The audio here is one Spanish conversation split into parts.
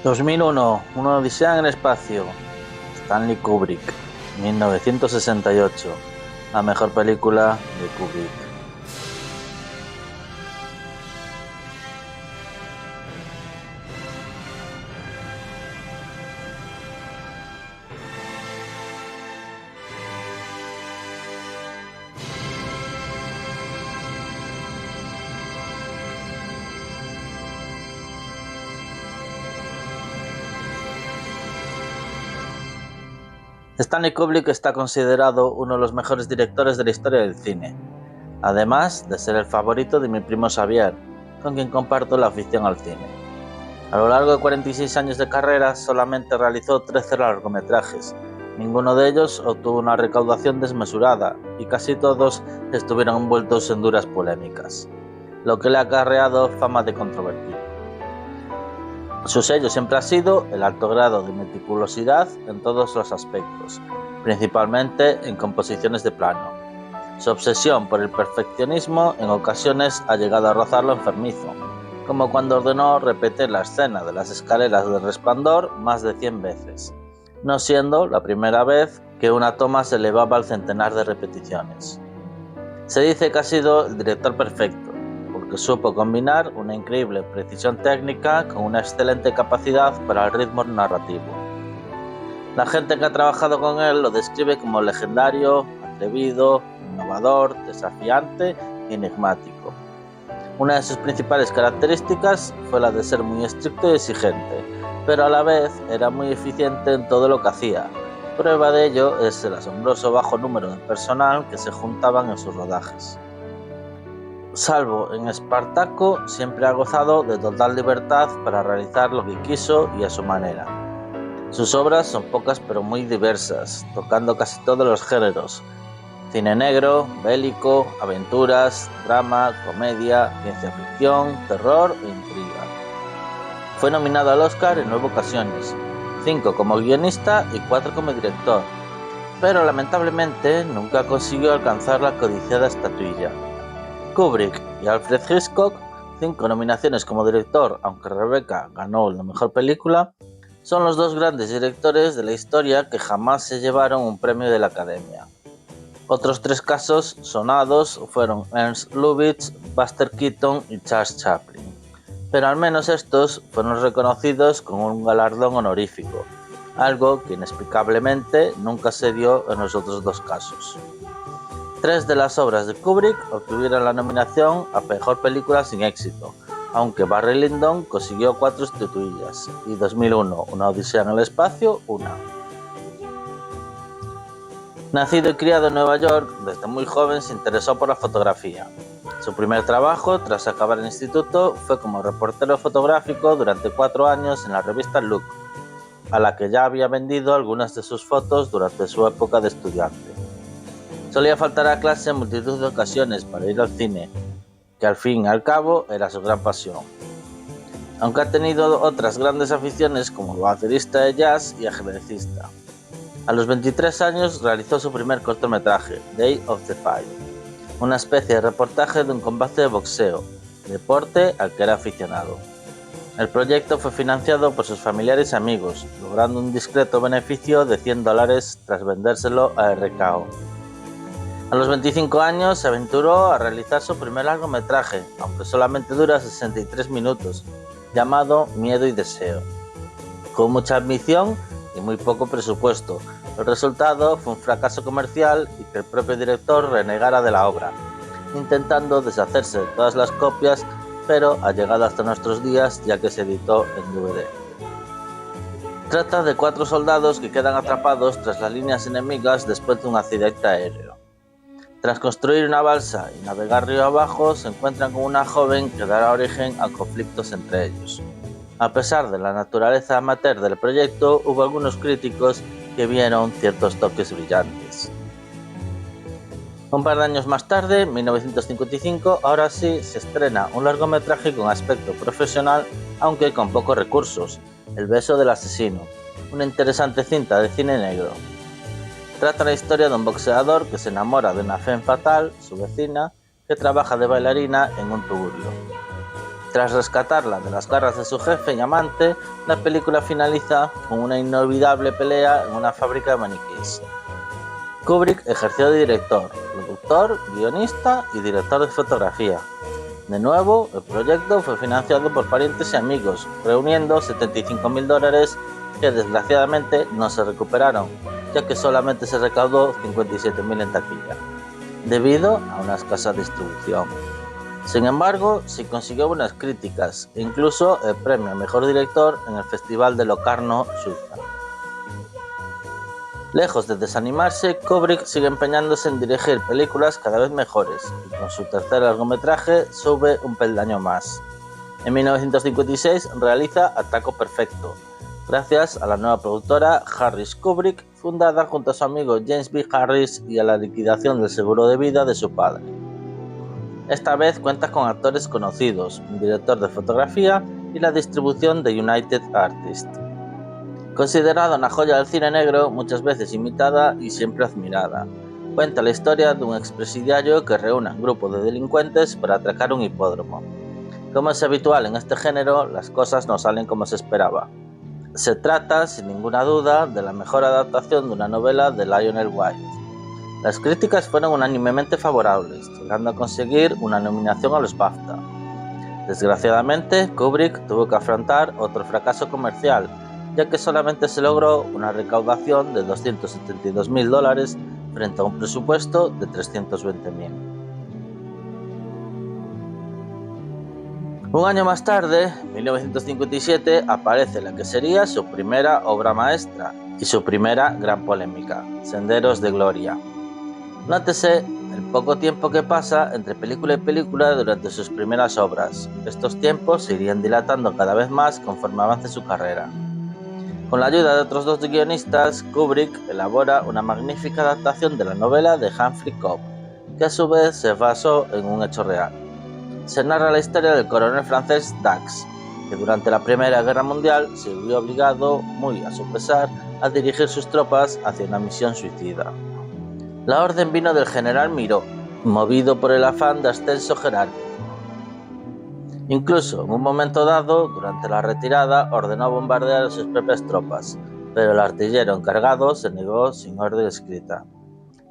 2001, Una odisea en el espacio. Stanley Kubrick, 1968. La mejor película de Kubrick. Stanley Kubrick está considerado uno de los mejores directores de la historia del cine, además de ser el favorito de mi primo Xavier, con quien comparto la afición al cine. A lo largo de 46 años de carrera solamente realizó 13 largometrajes, ninguno de ellos obtuvo una recaudación desmesurada y casi todos estuvieron envueltos en duras polémicas, lo que le ha acarreado fama de controvertido. Su sello siempre ha sido el alto grado de meticulosidad en todos los aspectos, principalmente en composiciones de plano. Su obsesión por el perfeccionismo en ocasiones ha llegado a rozar lo enfermizo, como cuando ordenó repetir la escena de las escaleras del Resplandor más de 100 veces, no siendo la primera vez que una toma se elevaba al centenar de repeticiones. Se dice que ha sido el director perfecto, porque supo combinar una increíble precisión técnica con una excelente capacidad para el ritmo narrativo. La gente que ha trabajado con él lo describe como legendario, atrevido, innovador, desafiante y enigmático. Una de sus principales características fue la de ser muy estricto y exigente, pero a la vez era muy eficiente en todo lo que hacía. Prueba de ello es el asombroso bajo número de personal que se juntaban en sus rodajes. Salvo en Espartaco, siempre ha gozado de total libertad para realizar lo que quiso y a su manera. Sus obras son pocas pero muy diversas, tocando casi todos los géneros: cine negro, bélico, aventuras, drama, comedia, ciencia ficción, terror e intriga. Fue nominado al Oscar en 9 ocasiones, 5 como guionista y 4 como director, pero lamentablemente nunca consiguió alcanzar la codiciada estatuilla. Kubrick y Alfred Hitchcock, 5 nominaciones como director, aunque Rebecca ganó la mejor película, son los 2 grandes directores de la historia que jamás se llevaron un premio de la Academia. Otros 3 casos sonados fueron Ernst Lubitsch, Buster Keaton y Charles Chaplin, pero al menos estos fueron reconocidos con un galardón honorífico, algo que inexplicablemente nunca se dio en los otros 2 casos. 3 de las obras de Kubrick obtuvieron la nominación a Mejor Película sin éxito, aunque Barry Lyndon consiguió 4 estatuillas, y 2001, Una odisea en el espacio, una. Nacido y criado en Nueva York, desde muy joven se interesó por la fotografía. Su primer trabajo, tras acabar el instituto, fue como reportero fotográfico durante 4 años en la revista Look, a la que ya había vendido algunas de sus fotos durante su época de estudiante. Solía faltar a clase en multitud de ocasiones para ir al cine, que al fin y al cabo era su gran pasión. Aunque ha tenido otras grandes aficiones como baterista de jazz y ajedrecista. A los 23 años realizó su primer cortometraje, Day of the Fight, una especie de reportaje de un combate de boxeo, deporte al que era aficionado. El proyecto fue financiado por sus familiares y amigos, logrando un discreto beneficio de $100 tras vendérselo a RKO. A los 25 años se aventuró a realizar su primer largometraje, aunque solamente dura 63 minutos, llamado Miedo y Deseo. Con mucha ambición y muy poco presupuesto, el resultado fue un fracaso comercial y que el propio director renegara de la obra, intentando deshacerse de todas las copias, pero ha llegado hasta nuestros días ya que se editó en DVD. Trata de 4 soldados que quedan atrapados tras las líneas enemigas después de un accidente aéreo. Tras construir una balsa y navegar río abajo, se encuentran con una joven que dará origen a conflictos entre ellos. A pesar de la naturaleza amateur del proyecto, hubo algunos críticos que vieron ciertos toques brillantes. Un par de años más tarde, en 1955, ahora sí se estrena un largometraje con aspecto profesional, aunque con pocos recursos, El beso del asesino, una interesante cinta de cine negro. Trata la historia de un boxeador que se enamora de una femme fatale, su vecina, que trabaja de bailarina en un tugurio. Tras rescatarla de las garras de su jefe y amante, la película finaliza con una inolvidable pelea en una fábrica de maniquíes. Kubrick ejerció de director, productor, guionista y director de fotografía. De nuevo, el proyecto fue financiado por parientes y amigos, reuniendo $75.000 que desgraciadamente no se recuperaron, ya que solamente se recaudó $57.000 en taquilla, debido a una escasa distribución. Sin embargo, sí consiguió buenas críticas e incluso el premio a Mejor Director en el Festival de Locarno, Suiza. Lejos de desanimarse, Kubrick sigue empeñándose en dirigir películas cada vez mejores y con su tercer largometraje sube un peldaño más. En 1956 realiza Atraco Perfecto, gracias a la nueva productora Harris Kubrick, fundada junto a su amigo James B. Harris y a la liquidación del seguro de vida de su padre. Esta vez cuenta con actores conocidos, un director de fotografía y la distribución de United Artists. Considerada una joya del cine negro, muchas veces imitada y siempre admirada. Cuenta la historia de un expresidiario que reúne a un grupo de delincuentes para atracar un hipódromo. Como es habitual en este género, las cosas no salen como se esperaba. Se trata, sin ninguna duda, de la mejor adaptación de una novela de Lionel White. Las críticas fueron unánimemente favorables, llegando a conseguir una nominación a los BAFTA. Desgraciadamente, Kubrick tuvo que afrontar otro fracaso comercial, ya que solamente se logró una recaudación de $272.000 frente a un presupuesto de $320.000. Un año más tarde, en 1957, aparece la que sería su primera obra maestra y su primera gran polémica, Senderos de Gloria. Nótese el poco tiempo que pasa entre película y película durante sus primeras obras. Estos tiempos se irían dilatando cada vez más conforme avance su carrera. Con la ayuda de otros dos guionistas, Kubrick elabora una magnífica adaptación de la novela de Humphrey Cobb, que a su vez se basó en un hecho real. Se narra la historia del coronel francés Dax, que durante la Primera Guerra Mundial se vio obligado, muy a su pesar, a dirigir sus tropas hacia una misión suicida. La orden vino del general Miró, movido por el afán de ascenso jerárquico. Incluso, en un momento dado, durante la retirada, ordenó bombardear a sus propias tropas, pero el artillero encargado se negó sin orden escrita.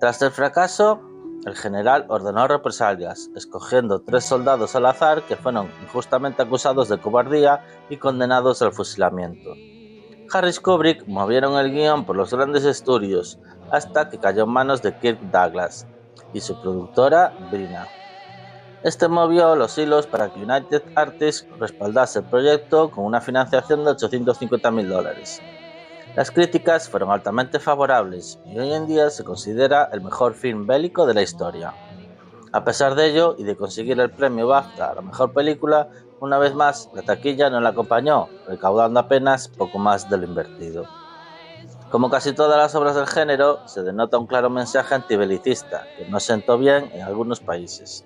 Tras el fracaso, el general ordenó represalias, escogiendo 3 soldados al azar que fueron injustamente acusados de cobardía y condenados al fusilamiento. Harris Kubrick movieron el guión por los grandes estudios, hasta que cayó en manos de Kirk Douglas y su productora Brina. Este movió los hilos para que United Artists respaldase el proyecto con una financiación de $850.000. Las críticas fueron altamente favorables y hoy en día se considera el mejor film bélico de la historia. A pesar de ello y de conseguir el premio BAFTA a la mejor película, una vez más la taquilla no la acompañó, recaudando apenas poco más de lo invertido. Como casi todas las obras del género, se denota un claro mensaje antibelicista que no sentó bien en algunos países.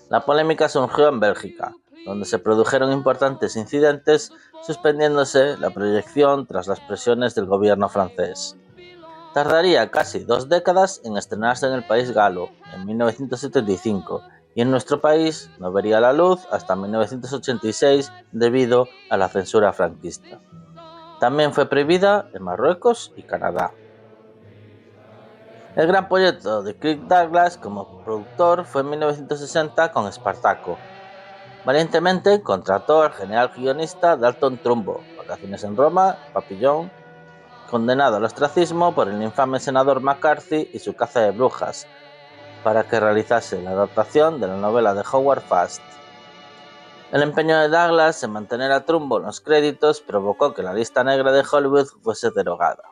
La polémica surgió en Bélgica, donde se produjeron importantes incidentes, suspendiéndose la proyección tras las presiones del gobierno francés. Tardaría casi 2 décadas en estrenarse en el país galo, en 1975, y en nuestro país no vería la luz hasta 1986 debido a la censura franquista. También fue prohibida en Marruecos y Canadá. El gran proyecto de Kirk Douglas como productor fue en 1960 con Espartaco. Valientemente contrató al genial guionista Dalton Trumbo, Vacaciones en Roma, Papillon, condenado al ostracismo por el infame senador McCarthy y su caza de brujas, para que realizase la adaptación de la novela de Howard Fast. El empeño de Douglas en mantener a Trumbo en los créditos provocó que la lista negra de Hollywood fuese derogada.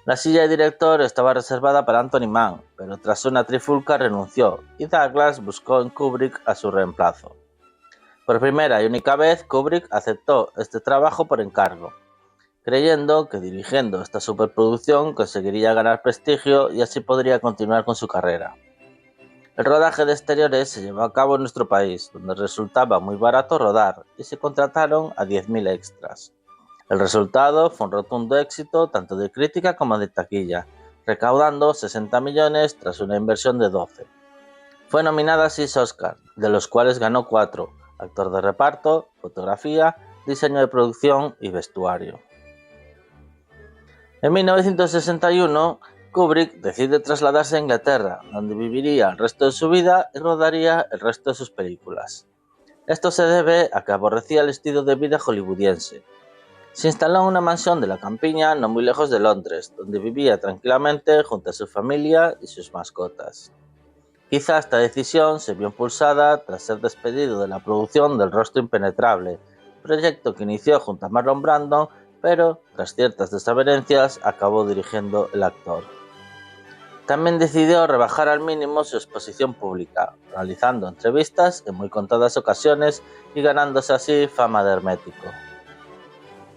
La silla de director estaba reservada para Anthony Mann, pero tras una trifulca renunció y Douglas buscó en Kubrick a su reemplazo. Por primera y única vez, Kubrick aceptó este trabajo por encargo, creyendo que dirigiendo esta superproducción conseguiría ganar prestigio y así podría continuar con su carrera. El rodaje de exteriores se llevó a cabo en nuestro país, donde resultaba muy barato rodar y se contrataron a 10.000 extras. El resultado fue un rotundo éxito tanto de crítica como de taquilla, recaudando 60 millones tras una inversión de 12. Fue nominada a 6 Oscars, de los cuales ganó 4, actor de reparto, fotografía, diseño de producción y vestuario. En 1961, Kubrick decide trasladarse a Inglaterra, donde viviría el resto de su vida y rodaría el resto de sus películas. Esto se debe a que aborrecía el estilo de vida hollywoodiense. Se instaló en una mansión de la campiña no muy lejos de Londres, donde vivía tranquilamente junto a su familia y sus mascotas. Quizá esta decisión se vio impulsada tras ser despedido de la producción del Rostro Impenetrable, proyecto que inició junto a Marlon Brando, pero tras ciertas desavenencias acabó dirigiendo el actor. También decidió rebajar al mínimo su exposición pública, realizando entrevistas en muy contadas ocasiones y ganándose así fama de hermético.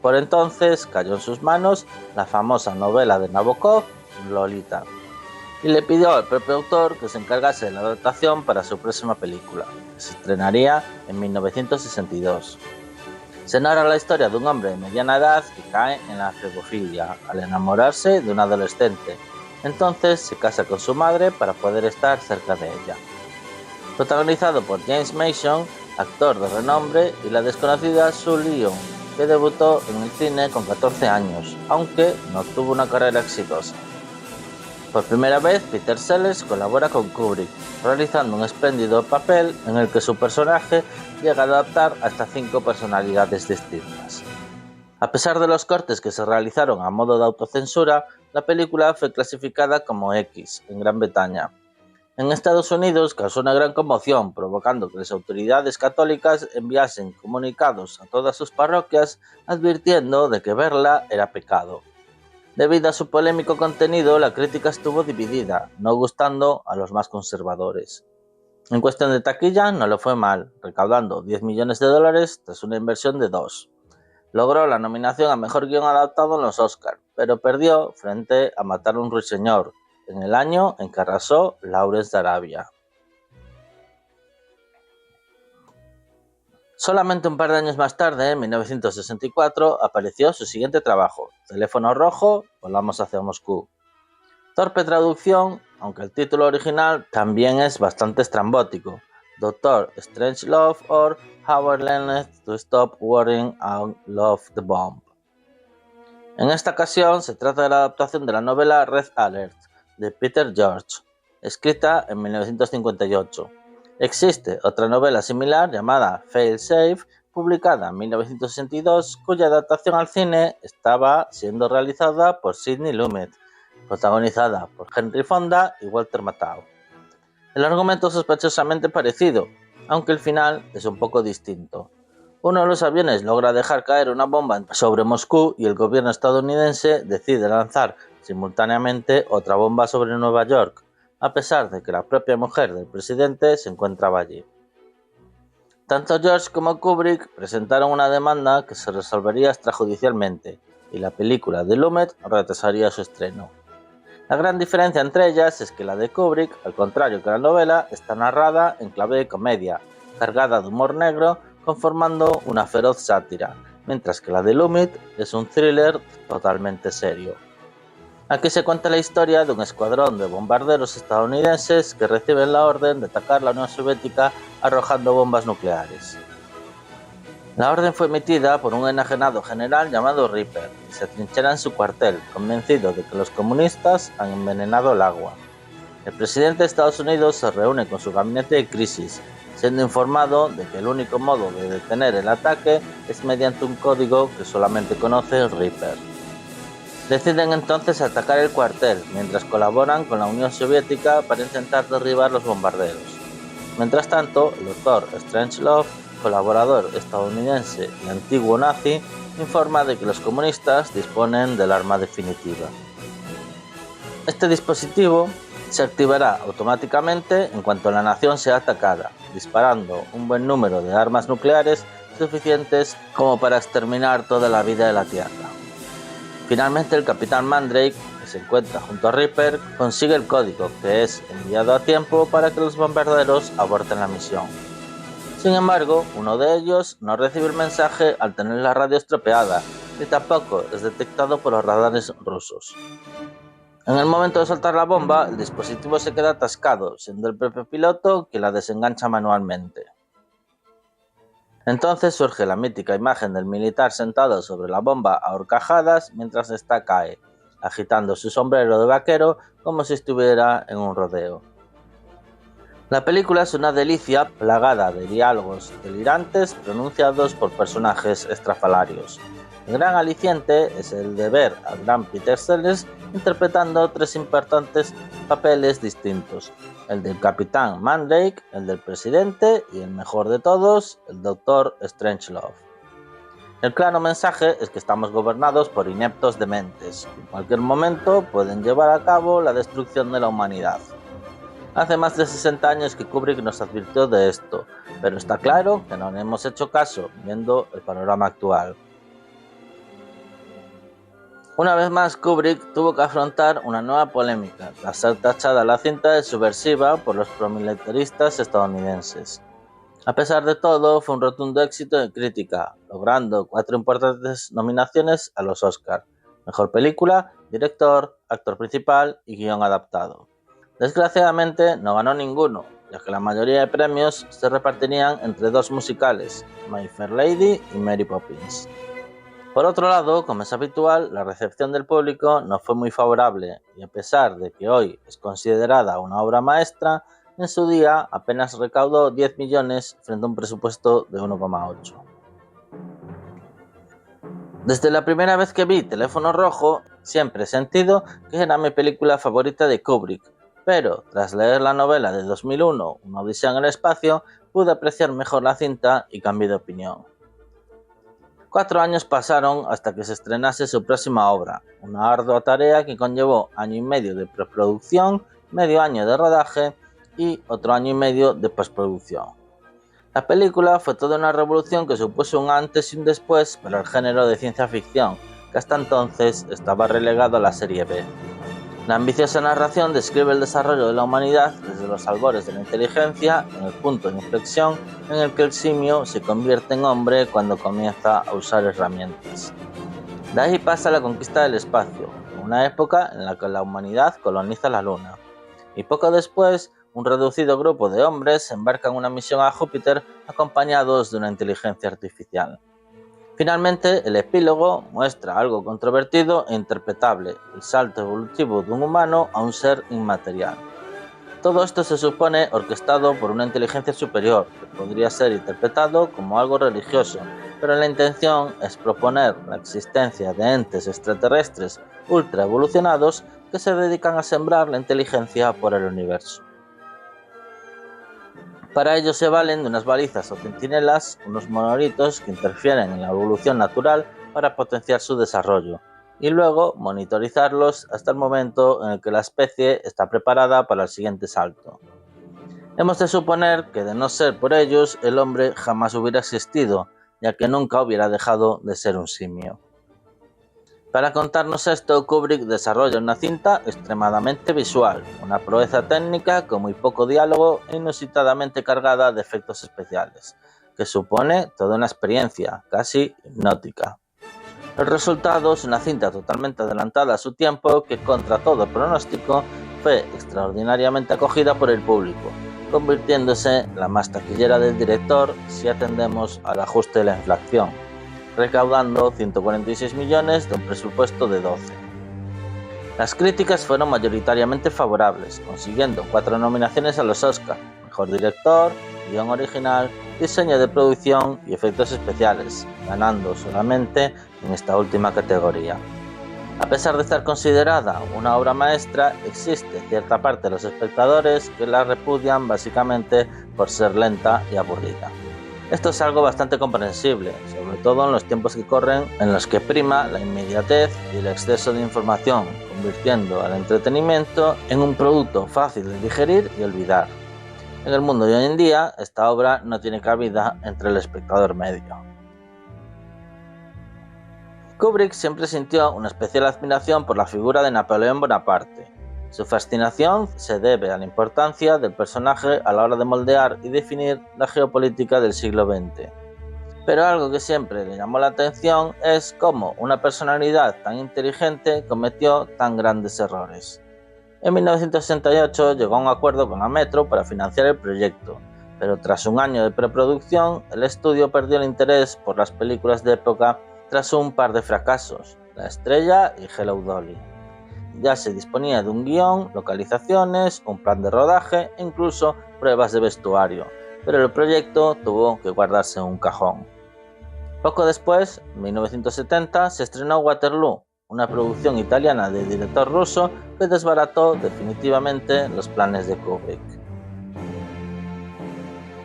Por entonces cayó en sus manos la famosa novela de Nabokov, Lolita, y le pidió al propio autor que se encargase de la adaptación para su próxima película, que se estrenaría en 1962. Se narra la historia de un hombre de mediana edad que cae en la flegofilia al enamorarse de un adolescente. Entonces se casa con su madre para poder estar cerca de ella. Protagonizado por James Mason, actor de renombre, y la desconocida Sue Lyon, que debutó en el cine con 14 años, aunque no tuvo una carrera exitosa. Por primera vez, Peter Sellers colabora con Kubrick, realizando un espléndido papel en el que su personaje llega a adaptar hasta 5 personalidades distintas. A pesar de los cortes que se realizaron a modo de autocensura, la película fue clasificada como X en Gran Bretaña. En Estados Unidos causó una gran conmoción, provocando que las autoridades católicas enviasen comunicados a todas sus parroquias advirtiendo de que verla era pecado. Debido a su polémico contenido, la crítica estuvo dividida, no gustando a los más conservadores. En cuestión de taquilla, no le fue mal, recaudando $10 millones tras una inversión de 2. Logró la nominación a Mejor Guión Adaptado en los Oscar, pero perdió frente a Matar a un ruiseñor, en el año en que arrasó Lawrence de Arabia. Solamente un par de años más tarde, en 1964, apareció su siguiente trabajo, Teléfono Rojo, Volamos hacia Moscú. Torpe traducción, aunque el título original también es bastante estrambótico, Doctor Strangelove or How I Learned to Stop Worrying and Love the Bomb. En esta ocasión se trata de la adaptación de la novela Red Alert, de Peter George, escrita en 1958. Existe otra novela similar llamada Fail Safe, publicada en 1962, cuya adaptación al cine estaba siendo realizada por Sidney Lumet, protagonizada por Henry Fonda y Walter Matthau. El argumento es sospechosamente parecido, aunque el final es un poco distinto. Uno de los aviones logra dejar caer una bomba sobre Moscú y el gobierno estadounidense decide lanzar simultáneamente otra bomba sobre Nueva York, a pesar de que la propia mujer del presidente se encontraba allí. Tanto George como Kubrick presentaron una demanda que se resolvería extrajudicialmente, y la película de Lumet retrasaría su estreno. La gran diferencia entre ellas es que la de Kubrick, al contrario que la novela, está narrada en clave de comedia, cargada de humor negro, conformando una feroz sátira, mientras que la de Lumet es un thriller totalmente serio. Aquí se cuenta la historia de un escuadrón de bombarderos estadounidenses que reciben la orden de atacar la Unión Soviética arrojando bombas nucleares. La orden fue emitida por un enajenado general llamado Ripper, y se atrinchera en su cuartel, convencido de que los comunistas han envenenado el agua. El presidente de Estados Unidos se reúne con su gabinete de crisis, siendo informado de que el único modo de detener el ataque es mediante un código que solamente conoce Ripper. Deciden entonces atacar el cuartel, mientras colaboran con la Unión Soviética para intentar derribar los bombarderos. Mientras tanto, el doctor Strangelove, colaborador estadounidense y antiguo nazi, informa de que los comunistas disponen del arma definitiva. Este dispositivo se activará automáticamente en cuanto la nación sea atacada, disparando un buen número de armas nucleares suficientes como para exterminar toda la vida de la Tierra. Finalmente, el capitán Mandrake, que se encuentra junto a Ripper, consigue el código, que es enviado a tiempo para que los bombarderos aborten la misión. Sin embargo, uno de ellos no recibe el mensaje al tener la radio estropeada, y tampoco es detectado por los radares rusos. En el momento de soltar la bomba, el dispositivo se queda atascado, siendo el propio piloto quien la desengancha manualmente. Entonces surge la mítica imagen del militar sentado sobre la bomba a horcajadas mientras ésta cae, agitando su sombrero de vaquero como si estuviera en un rodeo. La película es una delicia plagada de diálogos delirantes pronunciados por personajes estrafalarios. El gran aliciente es el de ver al gran Peter Sellers interpretando tres importantes papeles distintos: el del Capitán Mandrake, el del presidente y el mejor de todos, el Dr. Strangelove. El claro mensaje es que estamos gobernados por ineptos dementes, que en cualquier momento pueden llevar a cabo la destrucción de la humanidad. Hace más de 60 años que Kubrick nos advirtió de esto, pero está claro que no le hemos hecho caso viendo el panorama actual. Una vez más, Kubrick tuvo que afrontar una nueva polémica tras ser tachada la cinta de subversiva por los promilitaristas estadounidenses. A pesar de todo, fue un rotundo éxito de crítica, logrando 4 importantes nominaciones a los Oscar: Mejor Película, Director, Actor Principal y Guión Adaptado. Desgraciadamente no ganó ninguno, ya que la mayoría de premios se repartirían entre dos musicales, My Fair Lady y Mary Poppins. Por otro lado, como es habitual, la recepción del público no fue muy favorable, y a pesar de que hoy es considerada una obra maestra, en su día apenas recaudó 10 millones frente a un presupuesto de 1,8. Desde la primera vez que vi Teléfono Rojo, siempre he sentido que era mi película favorita de Kubrick, pero tras leer la novela de 2001, Una odisea en el espacio, pude apreciar mejor la cinta y cambié de opinión. 4 años pasaron hasta que se estrenase su próxima obra, una ardua tarea que conllevó año y medio de preproducción, medio año de rodaje y otro año y medio de postproducción. La película fue toda una revolución que supuso un antes y un después para el género de ciencia ficción, que hasta entonces estaba relegado a la serie B. La ambiciosa narración describe el desarrollo de la humanidad desde los albores de la inteligencia, en el punto de inflexión en el que el simio se convierte en hombre cuando comienza a usar herramientas. De ahí pasa la conquista del espacio, una época en la que la humanidad coloniza la Luna. Y poco después, un reducido grupo de hombres embarca en una misión a Júpiter acompañados de una inteligencia artificial. Finalmente, el epílogo muestra algo controvertido e interpretable: el salto evolutivo de un humano a un ser inmaterial. Todo esto se supone orquestado por una inteligencia superior, que podría ser interpretado como algo religioso, pero la intención es proponer la existencia de entes extraterrestres ultra evolucionados que se dedican a sembrar la inteligencia por el universo. Para ello se valen de unas balizas o centinelas, unos monolitos que interfieren en la evolución natural para potenciar su desarrollo, y luego monitorizarlos hasta el momento en el que la especie está preparada para el siguiente salto. Hemos de suponer que, de no ser por ellos, el hombre jamás hubiera existido, ya que nunca hubiera dejado de ser un simio. Para contarnos esto, Kubrick desarrolla una cinta extremadamente visual, una proeza técnica con muy poco diálogo e inusitadamente cargada de efectos especiales, que supone toda una experiencia, casi hipnótica. El resultado es una cinta totalmente adelantada a su tiempo que, contra todo pronóstico, fue extraordinariamente acogida por el público, convirtiéndose en la más taquillera del director si atendemos al ajuste de la inflación, recaudando 146 millones de un presupuesto de 12. Las críticas fueron mayoritariamente favorables, consiguiendo 4 nominaciones a los Oscar: Mejor Director, Guión Original, Diseño de Producción y Efectos Especiales, ganando solamente en esta última categoría. A pesar de estar considerada una obra maestra, existe cierta parte de los espectadores que la repudian básicamente por ser lenta y aburrida. Esto es algo bastante comprensible, sobre todo en los tiempos que corren, en los que prima la inmediatez y el exceso de información, convirtiendo al entretenimiento en un producto fácil de digerir y olvidar. En el mundo de hoy en día, esta obra no tiene cabida entre el espectador medio. Kubrick siempre sintió una especial admiración por la figura de Napoleón Bonaparte. Su fascinación se debe a la importancia del personaje a la hora de moldear y definir la geopolítica del siglo XX. Pero algo que siempre le llamó la atención es cómo una personalidad tan inteligente cometió tan grandes errores. En 1968 llegó a un acuerdo con la Metro para financiar el proyecto, pero tras un año de preproducción, el estudio perdió el interés por las películas de época tras un par de fracasos, La Estrella y Hello Dolly. Ya se disponía de un guión, localizaciones, un plan de rodaje e incluso pruebas de vestuario, pero el proyecto tuvo que guardarse en un cajón. Poco después, en 1970, se estrenó Waterloo, una producción italiana del director ruso que desbarató definitivamente los planes de Kubrick.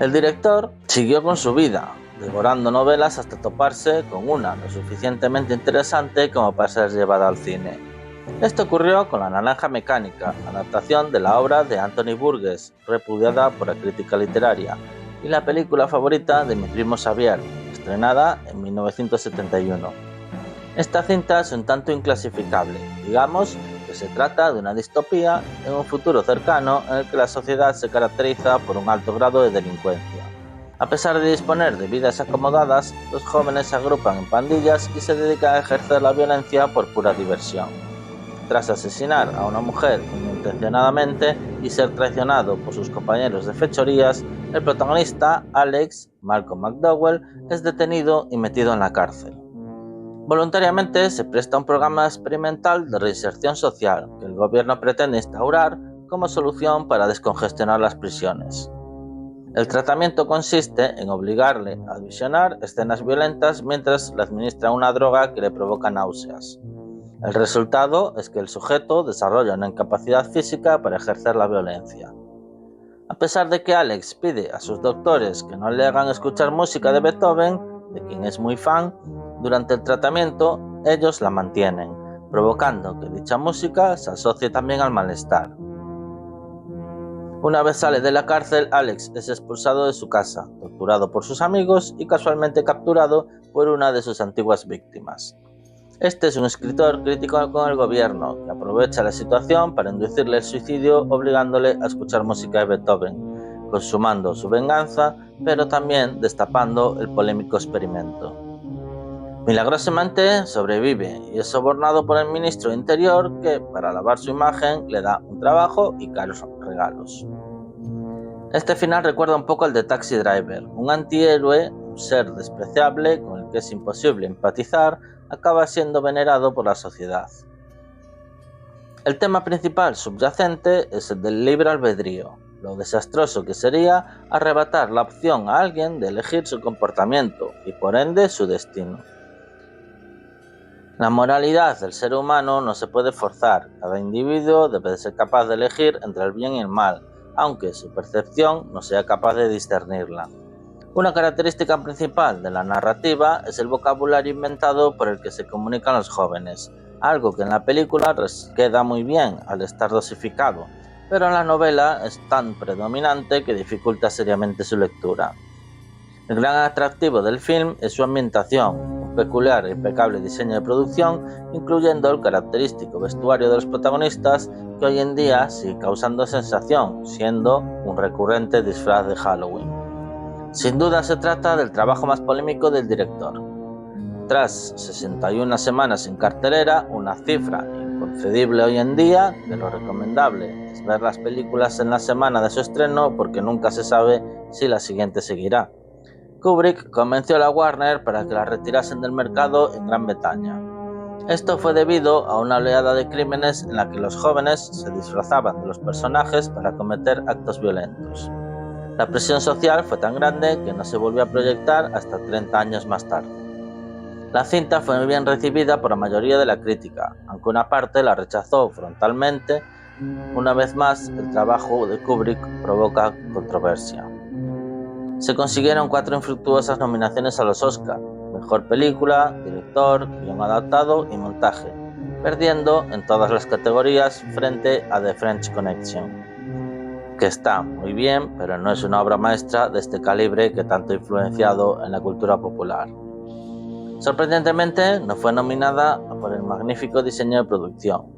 El director siguió con su vida, devorando novelas hasta toparse con una lo suficientemente interesante como para ser llevada al cine. Esto ocurrió con La Naranja Mecánica, adaptación de la obra de Anthony Burgess, repudiada por la crítica literaria, y la película favorita de mi primo Xavier, estrenada en 1971. Esta cinta es un tanto inclasificable, digamos que se trata de una distopía en un futuro cercano en el que la sociedad se caracteriza por un alto grado de delincuencia. A pesar de disponer de vidas acomodadas, los jóvenes se agrupan en pandillas y se dedican a ejercer la violencia por pura diversión. Tras asesinar a una mujer intencionadamente y ser traicionado por sus compañeros de fechorías, el protagonista, Alex, Malcolm McDowell, es detenido y metido en la cárcel. Voluntariamente se presta a un programa experimental de reinserción social que el gobierno pretende instaurar como solución para descongestionar las prisiones. El tratamiento consiste en obligarle a visionar escenas violentas mientras le administra una droga que le provoca náuseas. El resultado es que el sujeto desarrolla una incapacidad física para ejercer la violencia. A pesar de que Alex pide a sus doctores que no le hagan escuchar música de Beethoven, de quien es muy fan, durante el tratamiento ellos la mantienen, provocando que dicha música se asocie también al malestar. Una vez sale de la cárcel, Alex es expulsado de su casa, torturado por sus amigos y casualmente capturado por una de sus antiguas víctimas. Este es un escritor crítico con el gobierno que aprovecha la situación para inducirle el suicidio obligándole a escuchar música de Beethoven, consumando su venganza, pero también destapando el polémico experimento. Milagrosamente sobrevive y es sobornado por el ministro de Interior que, para lavar su imagen, le da un trabajo y caros regalos. Este final recuerda un poco al de Taxi Driver, un antihéroe, un ser despreciable con el que es imposible empatizar, acaba siendo venerado por la sociedad. El tema principal subyacente es el del libre albedrío, lo desastroso que sería arrebatar la opción a alguien de elegir su comportamiento y por ende su destino. La moralidad del ser humano no se puede forzar, cada individuo debe ser capaz de elegir entre el bien y el mal, aunque su percepción no sea capaz de discernirla. Una característica principal de la narrativa es el vocabulario inventado por el que se comunican los jóvenes, algo que en la película queda muy bien al estar dosificado, pero en la novela es tan predominante que dificulta seriamente su lectura. El gran atractivo del film es su ambientación, un peculiar e impecable diseño de producción, incluyendo el característico vestuario de los protagonistas que hoy en día sigue causando sensación, siendo un recurrente disfraz de Halloween. Sin duda se trata del trabajo más polémico del director. Tras 61 semanas en cartelera, una cifra inconcebible hoy en día, que lo recomendable es ver las películas en la semana de su estreno porque nunca se sabe si la siguiente seguirá. Kubrick convenció a la Warner para que la retirasen del mercado en Gran Bretaña. Esto fue debido a una oleada de crímenes en la que los jóvenes se disfrazaban de los personajes para cometer actos violentos. La presión social fue tan grande que no se volvió a proyectar hasta 30 años más tarde. La cinta fue muy bien recibida por la mayoría de la crítica, aunque una parte la rechazó frontalmente. Una vez más, el trabajo de Kubrick provoca controversia. Se consiguieron 4 infructuosas nominaciones a los Oscar: Mejor Película, Director, Guión Adaptado y Montaje, perdiendo en todas las categorías frente a The French Connection, que está muy bien, pero no es una obra maestra de este calibre que tanto ha influenciado en la cultura popular. Sorprendentemente, no fue nominada por el magnífico diseño de producción.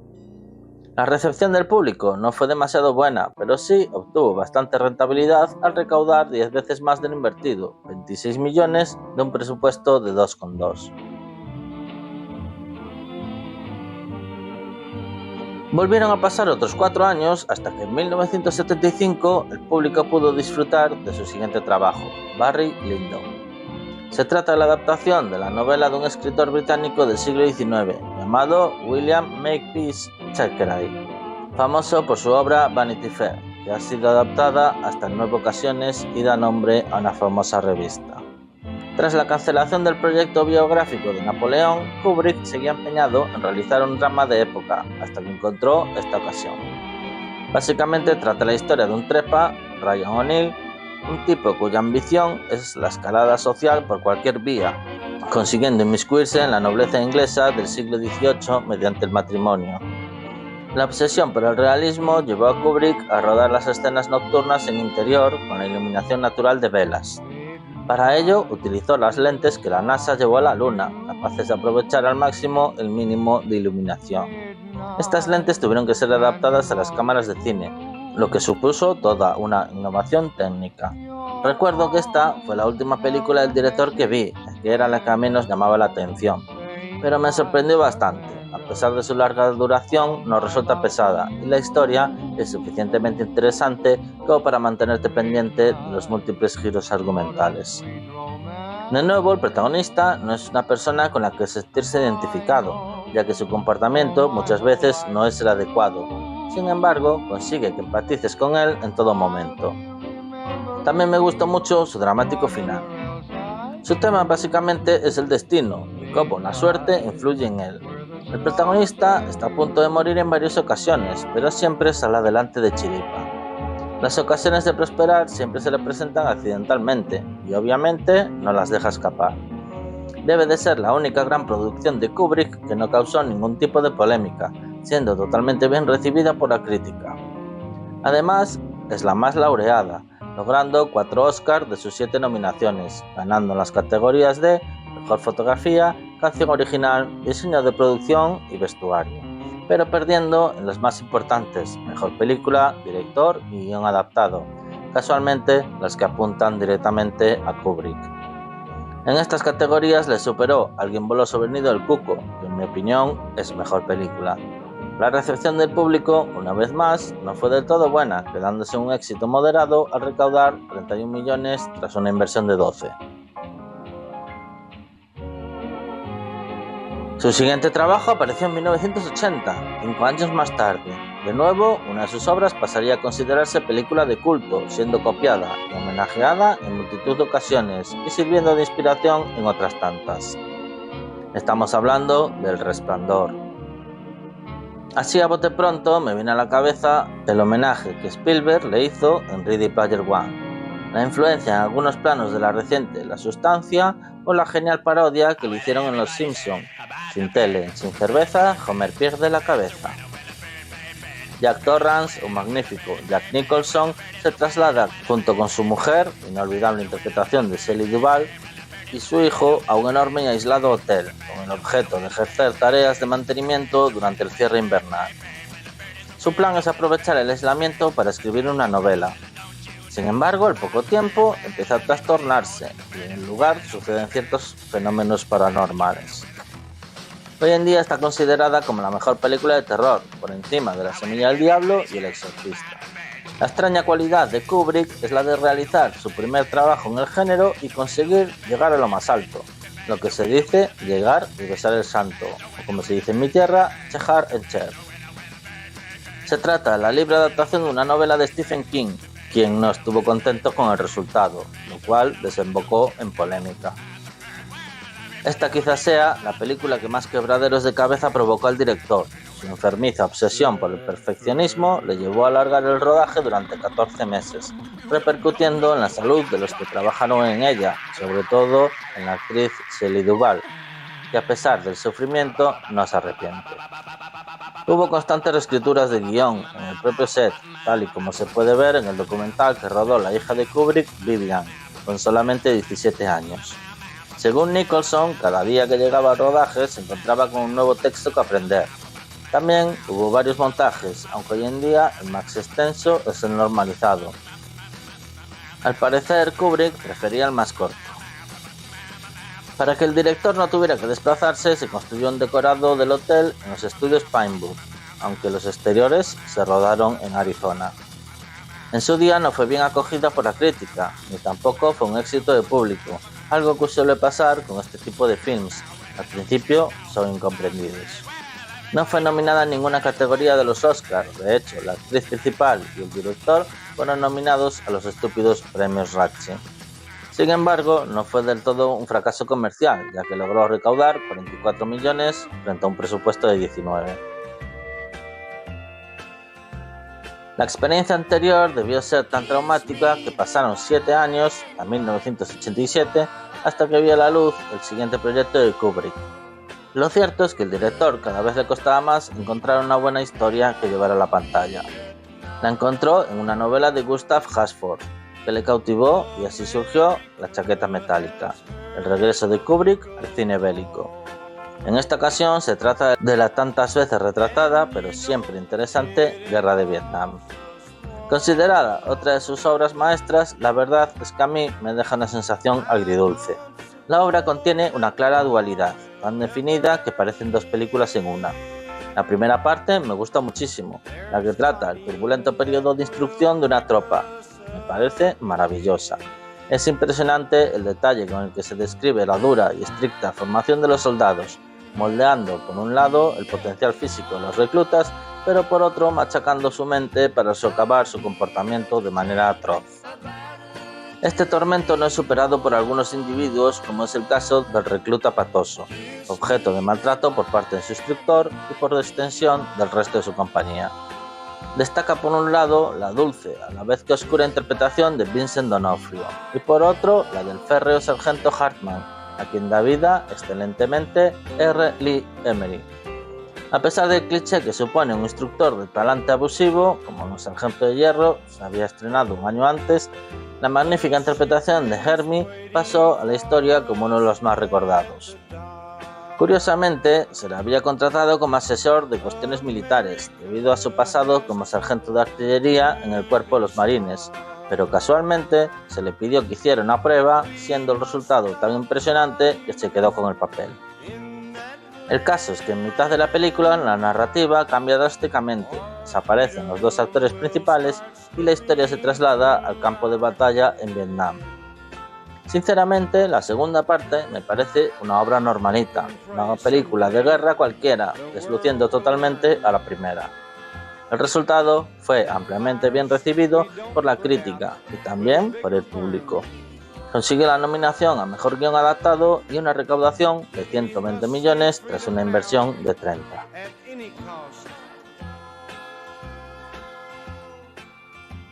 La recepción del público no fue demasiado buena, pero sí obtuvo bastante rentabilidad al recaudar 10 veces más de lo invertido, 26 millones de un presupuesto de 2,2. Volvieron a pasar otros 4 años hasta que en 1975 el público pudo disfrutar de su siguiente trabajo, Barry Lyndon. Se trata de la adaptación de la novela de un escritor británico del siglo XIX llamado William Makepeace Thackeray, famoso por su obra Vanity Fair, que ha sido adaptada hasta en 9 ocasiones y da nombre a una famosa revista. Tras la cancelación del proyecto biográfico de Napoleón, Kubrick seguía empeñado en realizar un drama de época, hasta que encontró esta ocasión. Básicamente trata la historia de un trepa, Ryan O'Neill, un tipo cuya ambición es la escalada social por cualquier vía, consiguiendo inmiscuirse en la nobleza inglesa del siglo XVIII mediante el matrimonio. La obsesión por el realismo llevó a Kubrick a rodar las escenas nocturnas en interior con la iluminación natural de velas. Para ello utilizó las lentes que la NASA llevó a la Luna, capaces de aprovechar al máximo el mínimo de iluminación. Estas lentes tuvieron que ser adaptadas a las cámaras de cine, lo que supuso toda una innovación técnica. Recuerdo que esta fue la última película del director que vi, que era la que menos llamaba la atención, pero me sorprendió bastante. A pesar de su larga duración, no resulta pesada y la historia es suficientemente interesante como para mantenerte pendiente de los múltiples giros argumentales. De nuevo, el protagonista no es una persona con la que sentirse identificado, ya que su comportamiento muchas veces no es el adecuado. Sin embargo, consigue que empatices con él en todo momento. También me gustó mucho su dramático final. Su tema básicamente es el destino y cómo la suerte influye en él. El protagonista está a punto de morir en varias ocasiones, pero siempre sale adelante de chiripa. Las ocasiones de prosperar siempre se le presentan accidentalmente y obviamente no las deja escapar. Debe de ser la única gran producción de Kubrick que no causó ningún tipo de polémica, siendo totalmente bien recibida por la crítica. Además, es la más laureada, logrando 4 Oscars de sus 7 nominaciones, ganando en las categorías de Mejor Fotografía, Canción Original, Diseño de Producción y Vestuario, pero perdiendo en las más importantes, Mejor Película, Director y Guión Adaptado, casualmente las que apuntan directamente a Kubrick. En estas categorías le superó Alguien voló sobre el nido del cuco, que en mi opinión es Mejor Película. La recepción del público, una vez más, no fue del todo buena, quedándose un éxito moderado al recaudar 31 millones tras una inversión de 12. Su siguiente trabajo apareció en 1980, 5 años más tarde. De nuevo, una de sus obras pasaría a considerarse película de culto, siendo copiada y homenajeada en multitud de ocasiones y sirviendo de inspiración en otras tantas. Estamos hablando del Resplandor. Así a bote pronto me viene a la cabeza el homenaje que Spielberg le hizo en Ready Player One, la influencia en algunos planos de la reciente La Sustancia o la genial parodia que le hicieron en Los Simpson. Sin tele, sin cerveza, Homer pierde la cabeza. Jack Torrance, un magnífico Jack Nicholson, se traslada junto con su mujer, inolvidable interpretación de Shelley Duvall, y su hijo a un enorme y aislado hotel, con el objeto de ejercer tareas de mantenimiento durante el cierre invernal. Su plan es aprovechar el aislamiento para escribir una novela. Sin embargo, al poco tiempo empieza a trastornarse y en el lugar suceden ciertos fenómenos paranormales. Hoy en día está considerada como la mejor película de terror, por encima de La Semilla del Diablo y El Exorcista. La extraña cualidad de Kubrick es la de realizar su primer trabajo en el género y conseguir llegar a lo más alto, lo que se dice llegar y besar el santo, o como se dice en mi tierra, chejar el cher. Se trata de la libre adaptación de una novela de Stephen King, quien no estuvo contento con el resultado, lo cual desembocó en polémica. Esta quizás sea la película que más quebraderos de cabeza provocó al director. Su enfermiza obsesión por el perfeccionismo le llevó a alargar el rodaje durante 14 meses, repercutiendo en la salud de los que trabajaron en ella, sobre todo en la actriz Shelley Duvall, que a pesar del sufrimiento no se arrepiente. Hubo constantes reescrituras de guión en el propio set, tal y como se puede ver en el documental que rodó la hija de Kubrick, Vivian, con solamente 17 años. Según Nicholson, cada día que llegaba al rodaje se encontraba con un nuevo texto que aprender. También hubo varios montajes, aunque hoy en día el más extenso es el normalizado. Al parecer, Kubrick prefería el más corto. Para que el director no tuviera que desplazarse, se construyó un decorado del hotel en los estudios Pinewood. aunque los exteriores se rodaron en Arizona. En su día no fue bien acogida por la crítica, ni tampoco fue un éxito de público, algo que suele pasar con este tipo de films. Al principio son incomprendidos. No fue nominada en ninguna categoría de los Oscars, de hecho, la actriz principal y el director fueron nominados a los estúpidos premios Razzie. Sin embargo, no fue del todo un fracaso comercial, ya que logró recaudar 44 millones frente a un presupuesto de 19. La experiencia anterior debió ser tan traumática que pasaron 7 años, a 1987, hasta que vio la luz el siguiente proyecto de Kubrick. Lo cierto es que el director cada vez le costaba más encontrar una buena historia que llevar a la pantalla. La encontró en una novela de Gustav Hasford, que le cautivó y así surgió La chaqueta metálica, el regreso de Kubrick al cine bélico. En esta ocasión se trata de la tantas veces retratada, pero siempre interesante, Guerra de Vietnam. Considerada otra de sus obras maestras, la verdad es que a mí me deja una sensación agridulce. La obra contiene una clara dualidad, tan definida que parecen dos películas en una. La primera parte me gusta muchísimo, la que trata el turbulento periodo de instrucción de una tropa. Me parece maravillosa. Es impresionante el detalle con el que se describe la dura y estricta formación de los soldados, moldeando por un lado el potencial físico de los reclutas, pero por otro machacando su mente para socavar su comportamiento de manera atroz. Este tormento no es superado por algunos individuos, como es el caso del recluta Patoso, objeto de maltrato por parte de su instructor y por extensión del resto de su compañía. Destaca por un lado la dulce, a la vez que oscura interpretación de Vincent D'Onofrio, y por otro la del férreo sargento Hartman, a quien da vida excelentemente R. Lee Emery. A pesar del cliché que supone un instructor de talante abusivo, como en El Sargento de Hierro se había estrenado un año antes, la magnífica interpretación de Hermie pasó a la historia como uno de los más recordados. Curiosamente, se le había contratado como asesor de cuestiones militares, debido a su pasado como sargento de artillería en el cuerpo de los marines, pero casualmente se le pidió que hiciera una prueba, siendo el resultado tan impresionante que se quedó con el papel. El caso es que en mitad de la película la narrativa cambia drásticamente, desaparecen los dos actores principales y la historia se traslada al campo de batalla en Vietnam. Sinceramente, la segunda parte me parece una obra normalita, una película de guerra cualquiera, desluciendo totalmente a la primera. El resultado fue ampliamente bien recibido por la crítica y también por el público. Consiguió la nominación a Mejor Guión Adaptado y una recaudación de 120 millones tras una inversión de 30.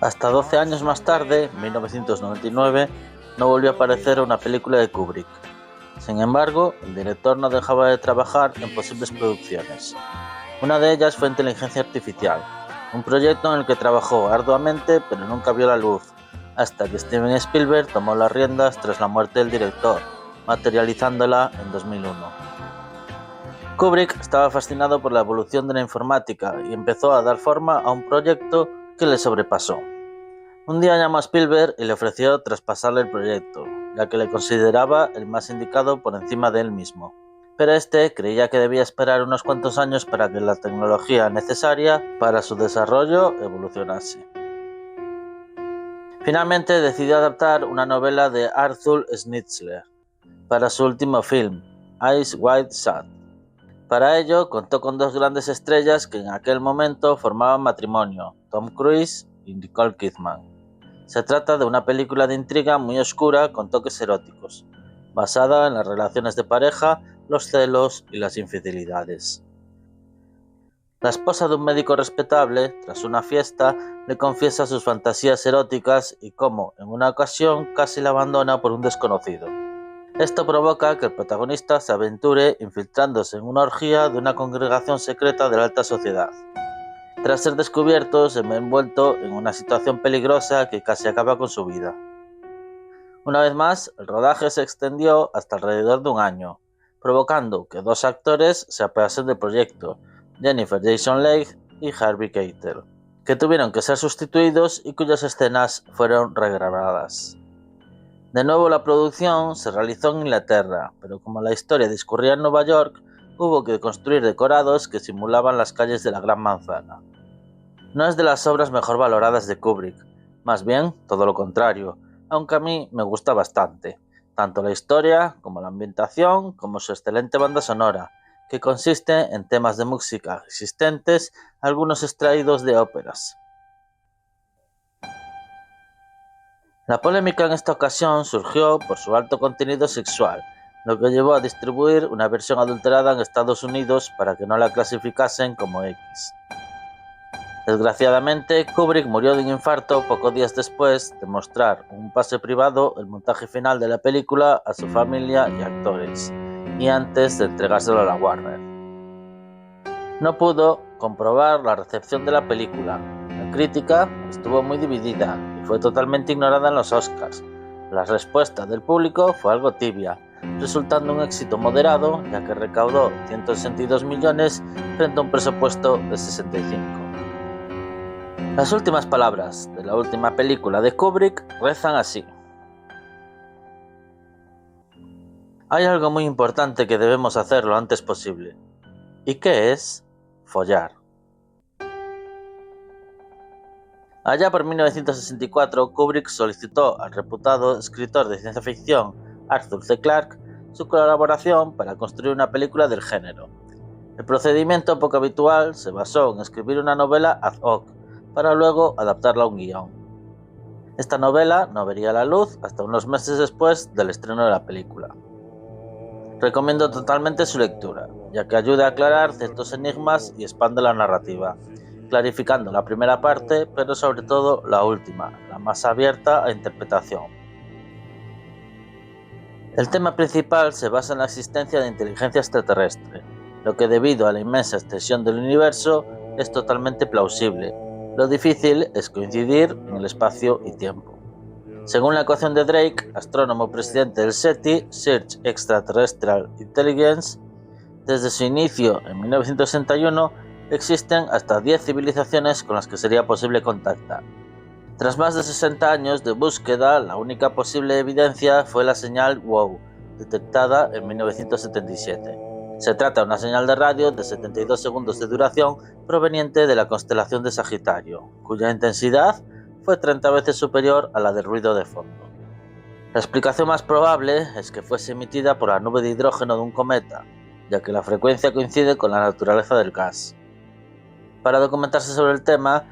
Hasta 12 años más tarde, en 1999, no volvió a aparecer una película de Kubrick. Sin embargo, el director no dejaba de trabajar en posibles producciones. Una de ellas fue Inteligencia Artificial, un proyecto en el que trabajó arduamente pero nunca vio la luz, hasta que Steven Spielberg tomó las riendas tras la muerte del director, materializándola en 2001. Kubrick estaba fascinado por la evolución de la informática y empezó a dar forma a un proyecto que le sobrepasó. Un día llamó a Spielberg y le ofreció traspasarle el proyecto, ya que le consideraba el más indicado por encima de él mismo. Pero este creía que debía esperar unos cuantos años para que la tecnología necesaria para su desarrollo evolucionase. Finalmente decidió adaptar una novela de Arthur Schnitzler para su último film, Eyes Wide Shut. Para ello contó con dos grandes estrellas que en aquel momento formaban matrimonio, Tom Cruise y Nicole Kidman. Se trata de una película de intriga muy oscura con toques eróticos, basada en las relaciones de pareja, los celos y las infidelidades. La esposa de un médico respetable, tras una fiesta, le confiesa sus fantasías eróticas y cómo, en una ocasión, casi la abandona por un desconocido. Esto provoca que el protagonista se aventure infiltrándose en una orgía de una congregación secreta de la alta sociedad. Tras ser descubierto, se ve envuelto en una situación peligrosa que casi acaba con su vida. Una vez más, el rodaje se extendió hasta alrededor de un año, provocando que dos actores se apeasen del proyecto, Jennifer Jason Leigh y Harvey Keitel, que tuvieron que ser sustituidos y cuyas escenas fueron regrabadas. De nuevo la producción se realizó en Inglaterra, pero como la historia discurría en Nueva York, hubo que construir decorados que simulaban las calles de la Gran Manzana. No es de las obras mejor valoradas de Kubrick, más bien todo lo contrario, aunque a mí me gusta bastante, tanto la historia como la ambientación como su excelente banda sonora, que consiste en temas de música existentes, algunos extraídos de óperas. La polémica en esta ocasión surgió por su alto contenido sexual, lo que llevó a distribuir una versión adulterada en Estados Unidos para que no la clasificasen como X. Desgraciadamente, Kubrick murió de un infarto pocos días después de mostrar en un pase privado el montaje final de la película a su familia y actores, y antes de entregárselo a la Warner. No pudo comprobar la recepción de la película. La crítica estuvo muy dividida y fue totalmente ignorada en los Oscars. La respuesta del público fue algo tibia, resultando un éxito moderado, ya que recaudó 162 millones frente a un presupuesto de 65. Las últimas palabras de la última película de Kubrick rezan así: hay algo muy importante que debemos hacer lo antes posible. ¿Y qué es? Follar. Allá por 1964, Kubrick solicitó al reputado escritor de ciencia ficción Arthur C. Clarke su colaboración para construir una película del género. El procedimiento poco habitual se basó en escribir una novela ad hoc, para luego adaptarla a un guión. Esta novela no vería la luz hasta unos meses después del estreno de la película. Recomiendo totalmente su lectura, ya que ayuda a aclarar ciertos enigmas y expande la narrativa, clarificando la primera parte, pero sobre todo la última, la más abierta a interpretación. El tema principal se basa en la existencia de inteligencia extraterrestre, lo que debido a la inmensa extensión del universo es totalmente plausible. Lo difícil es coincidir en el espacio y tiempo. Según la ecuación de Drake, astrónomo presidente del SETI, Search Extraterrestrial Intelligence, desde su inicio en 1961 existen hasta 10 civilizaciones con las que sería posible contactar. Tras más de 60 años de búsqueda, la única posible evidencia fue la señal WOW, detectada en 1977. Se trata de una señal de radio de 72 segundos de duración proveniente de la constelación de Sagitario, cuya intensidad fue 30 veces superior a la del ruido de fondo. La explicación más probable es que fuese emitida por la nube de hidrógeno de un cometa, ya que la frecuencia coincide con la naturaleza del gas. Para documentarse sobre el tema,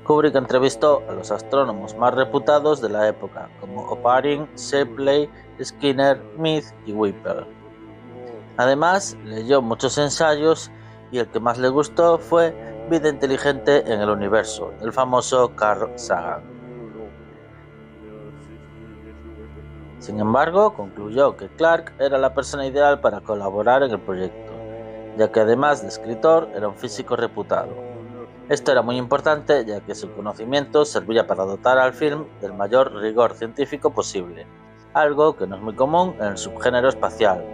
Kubrick entrevistó a los astrónomos más reputados de la época, como Oparin, Shapley, Skinner, Mead y Whipple. Además, leyó muchos ensayos y el que más le gustó fue Vida inteligente en el universo, del famoso Carl Sagan. Sin embargo, concluyó que Clarke era la persona ideal para colaborar en el proyecto, ya que además de escritor era un físico reputado. Esto era muy importante, ya que su conocimiento servía para dotar al film del mayor rigor científico posible, algo que no es muy común en el subgénero espacial.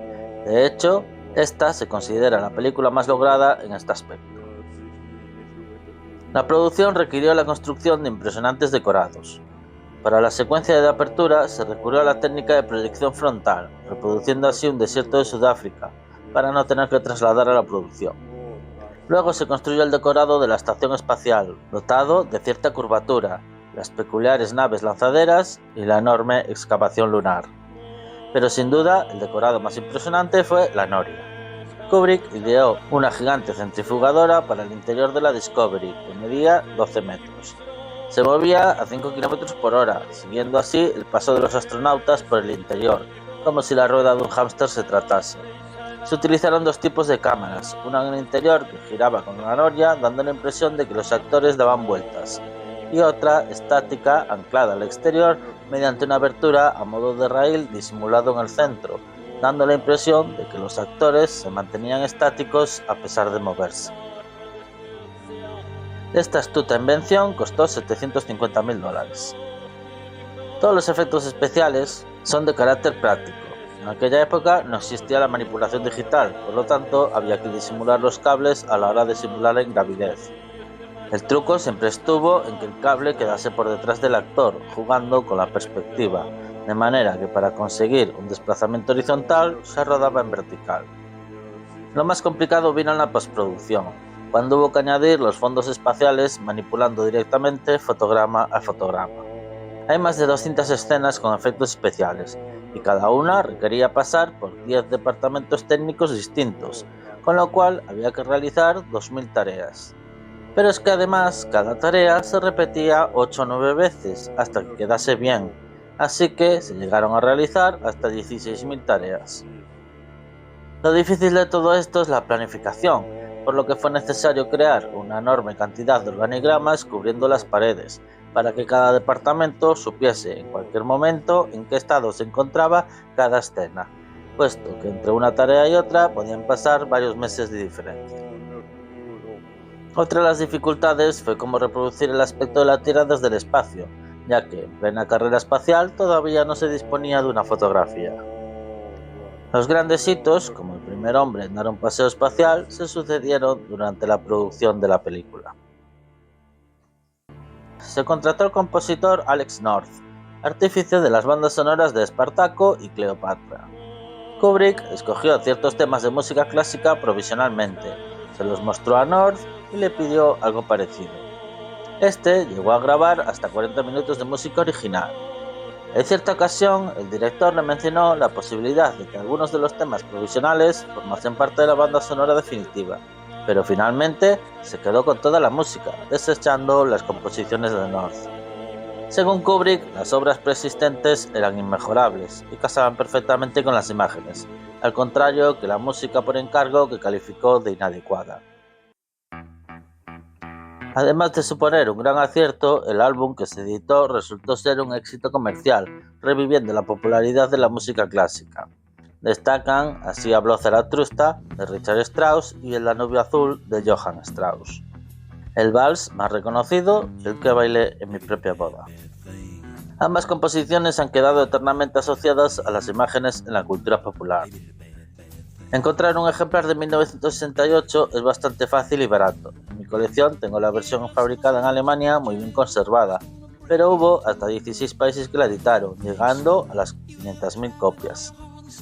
De hecho, esta se considera la película más lograda en este aspecto. La producción requirió la construcción de impresionantes decorados. Para la secuencia de apertura se recurrió a la técnica de proyección frontal, reproduciendo así un desierto de Sudáfrica, para no tener que trasladar a la producción. Luego se construyó el decorado de la estación espacial, dotado de cierta curvatura, las peculiares naves lanzaderas y la enorme excavación lunar. Pero sin duda, el decorado más impresionante fue la noria. Kubrick ideó una gigante centrifugadora para el interior de la Discovery, que medía 12 metros. Se movía a 5 km por hora, siguiendo así el paso de los astronautas por el interior, como si la rueda de un hámster se tratase. Se utilizaron dos tipos de cámaras, una en el interior que giraba con la noria, dando la impresión de que los actores daban vueltas, y otra estática anclada al exterior mediante una abertura a modo de raíl disimulado en el centro, dando la impresión de que los actores se mantenían estáticos a pesar de moverse. Esta astuta invención costó $750.000. Todos los efectos especiales son de carácter práctico. En aquella época no existía la manipulación digital, por lo tanto había que disimular los cables a la hora de simular la ingravidez. El truco siempre estuvo en que el cable quedase por detrás del actor, jugando con la perspectiva, de manera que para conseguir un desplazamiento horizontal se rodaba en vertical. Lo más complicado vino en la postproducción, cuando hubo que añadir los fondos espaciales manipulando directamente fotograma a fotograma. Hay más de 200 escenas con efectos especiales, y cada una requería pasar por 10 departamentos técnicos distintos, con lo cual había que realizar 2000 tareas. Pero es que además cada tarea se repetía 8 o 9 veces hasta que quedase bien, así que se llegaron a realizar hasta 16.000 tareas. Lo difícil de todo esto es la planificación, por lo que fue necesario crear una enorme cantidad de organigramas cubriendo las paredes, para que cada departamento supiese en cualquier momento en qué estado se encontraba cada escena, puesto que entre una tarea y otra podían pasar varios meses de diferencia. Otra de las dificultades fue cómo reproducir el aspecto de la Tierra desde el espacio, ya que en plena carrera espacial todavía no se disponía de una fotografía. Los grandes hitos, como el primer hombre en dar un paseo espacial, se sucedieron durante la producción de la película. Se contrató al compositor Alex North, artífice de las bandas sonoras de Espartaco y Cleopatra. Kubrick escogió ciertos temas de música clásica provisionalmente, se los mostró a North y le pidió algo parecido. Este llegó a grabar hasta 40 minutos de música original. En cierta ocasión, el director le mencionó la posibilidad de que algunos de los temas provisionales formasen parte de la banda sonora definitiva, pero finalmente se quedó con toda la música, desechando las composiciones de North. Según Kubrick, las obras preexistentes eran inmejorables y casaban perfectamente con las imágenes, al contrario que la música por encargo que calificó de inadecuada. Además de suponer un gran acierto, el álbum que se editó resultó ser un éxito comercial, reviviendo la popularidad de la música clásica. Destacan Así habló Zaratustra, de Richard Strauss, y El Danubio Azul, de Johann Strauss. El vals más reconocido y el que bailé en mi propia boda. Ambas composiciones han quedado eternamente asociadas a las imágenes en la cultura popular. Encontrar un ejemplar de 1968 es bastante fácil y barato. En mi colección tengo la versión fabricada en Alemania muy bien conservada, pero hubo hasta 16 países que la editaron, llegando a las 500.000 copias,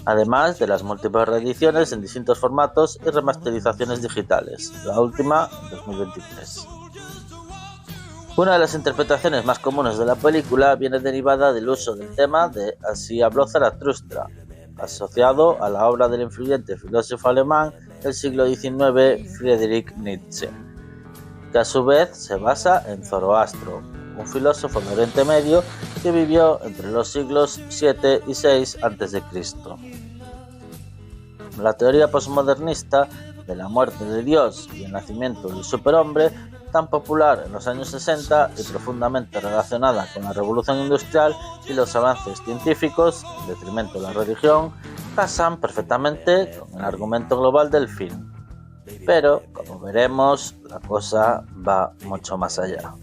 además de las múltiples reediciones en distintos formatos y remasterizaciones digitales, la última en 2023. Una de las interpretaciones más comunes de la película viene derivada del uso del tema de Así habló Zaratustra, asociado a la obra del influyente filósofo alemán del siglo XIX Friedrich Nietzsche, que a su vez se basa en Zoroastro, un filósofo de Oriente Medio que vivió entre los siglos VII y VI a.C. La teoría postmodernista de la muerte de Dios y el nacimiento del superhombre, tan popular en los años 60 y profundamente relacionada con la revolución industrial y los avances científicos, en detrimento de la religión, casan perfectamente con el argumento global del film. Pero, como veremos, la cosa va mucho más allá.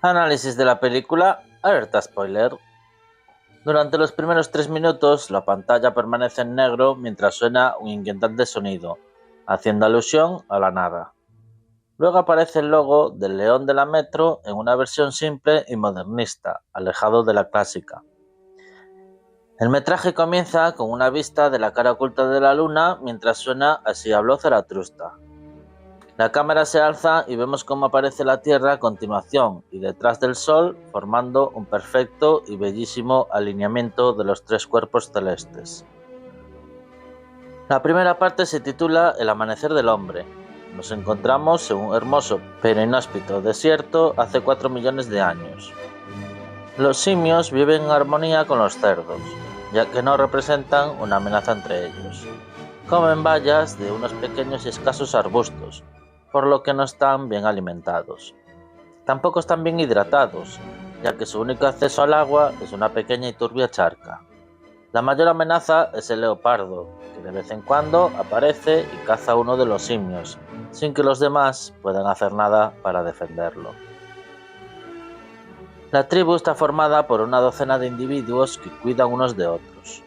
Análisis de la película, alerta spoiler. Durante los primeros 3 minutos, la pantalla permanece en negro mientras suena un inquietante sonido, haciendo alusión a la nada. Luego aparece el logo del león de la Metro en una versión simple y modernista, alejado de la clásica. El metraje comienza con una vista de la cara oculta de la luna mientras suena Así habló Zaratustra. La cámara se alza y vemos cómo aparece la Tierra a continuación y detrás del Sol, formando un perfecto y bellísimo alineamiento de los 3 cuerpos celestes. La primera parte se titula El amanecer del hombre. Nos encontramos en un hermoso pero inhóspito desierto hace 4 millones de años. Los simios viven en armonía con los cerdos, ya que no representan una amenaza entre ellos. Comen bayas de unos pequeños y escasos arbustos, por lo que no están bien alimentados. Tampoco están bien hidratados, ya que su único acceso al agua es una pequeña y turbia charca. La mayor amenaza es el leopardo, que de vez en cuando aparece y caza a uno de los simios, sin que los demás puedan hacer nada para defenderlo. La tribu está formada por una docena de individuos que cuidan unos de otros.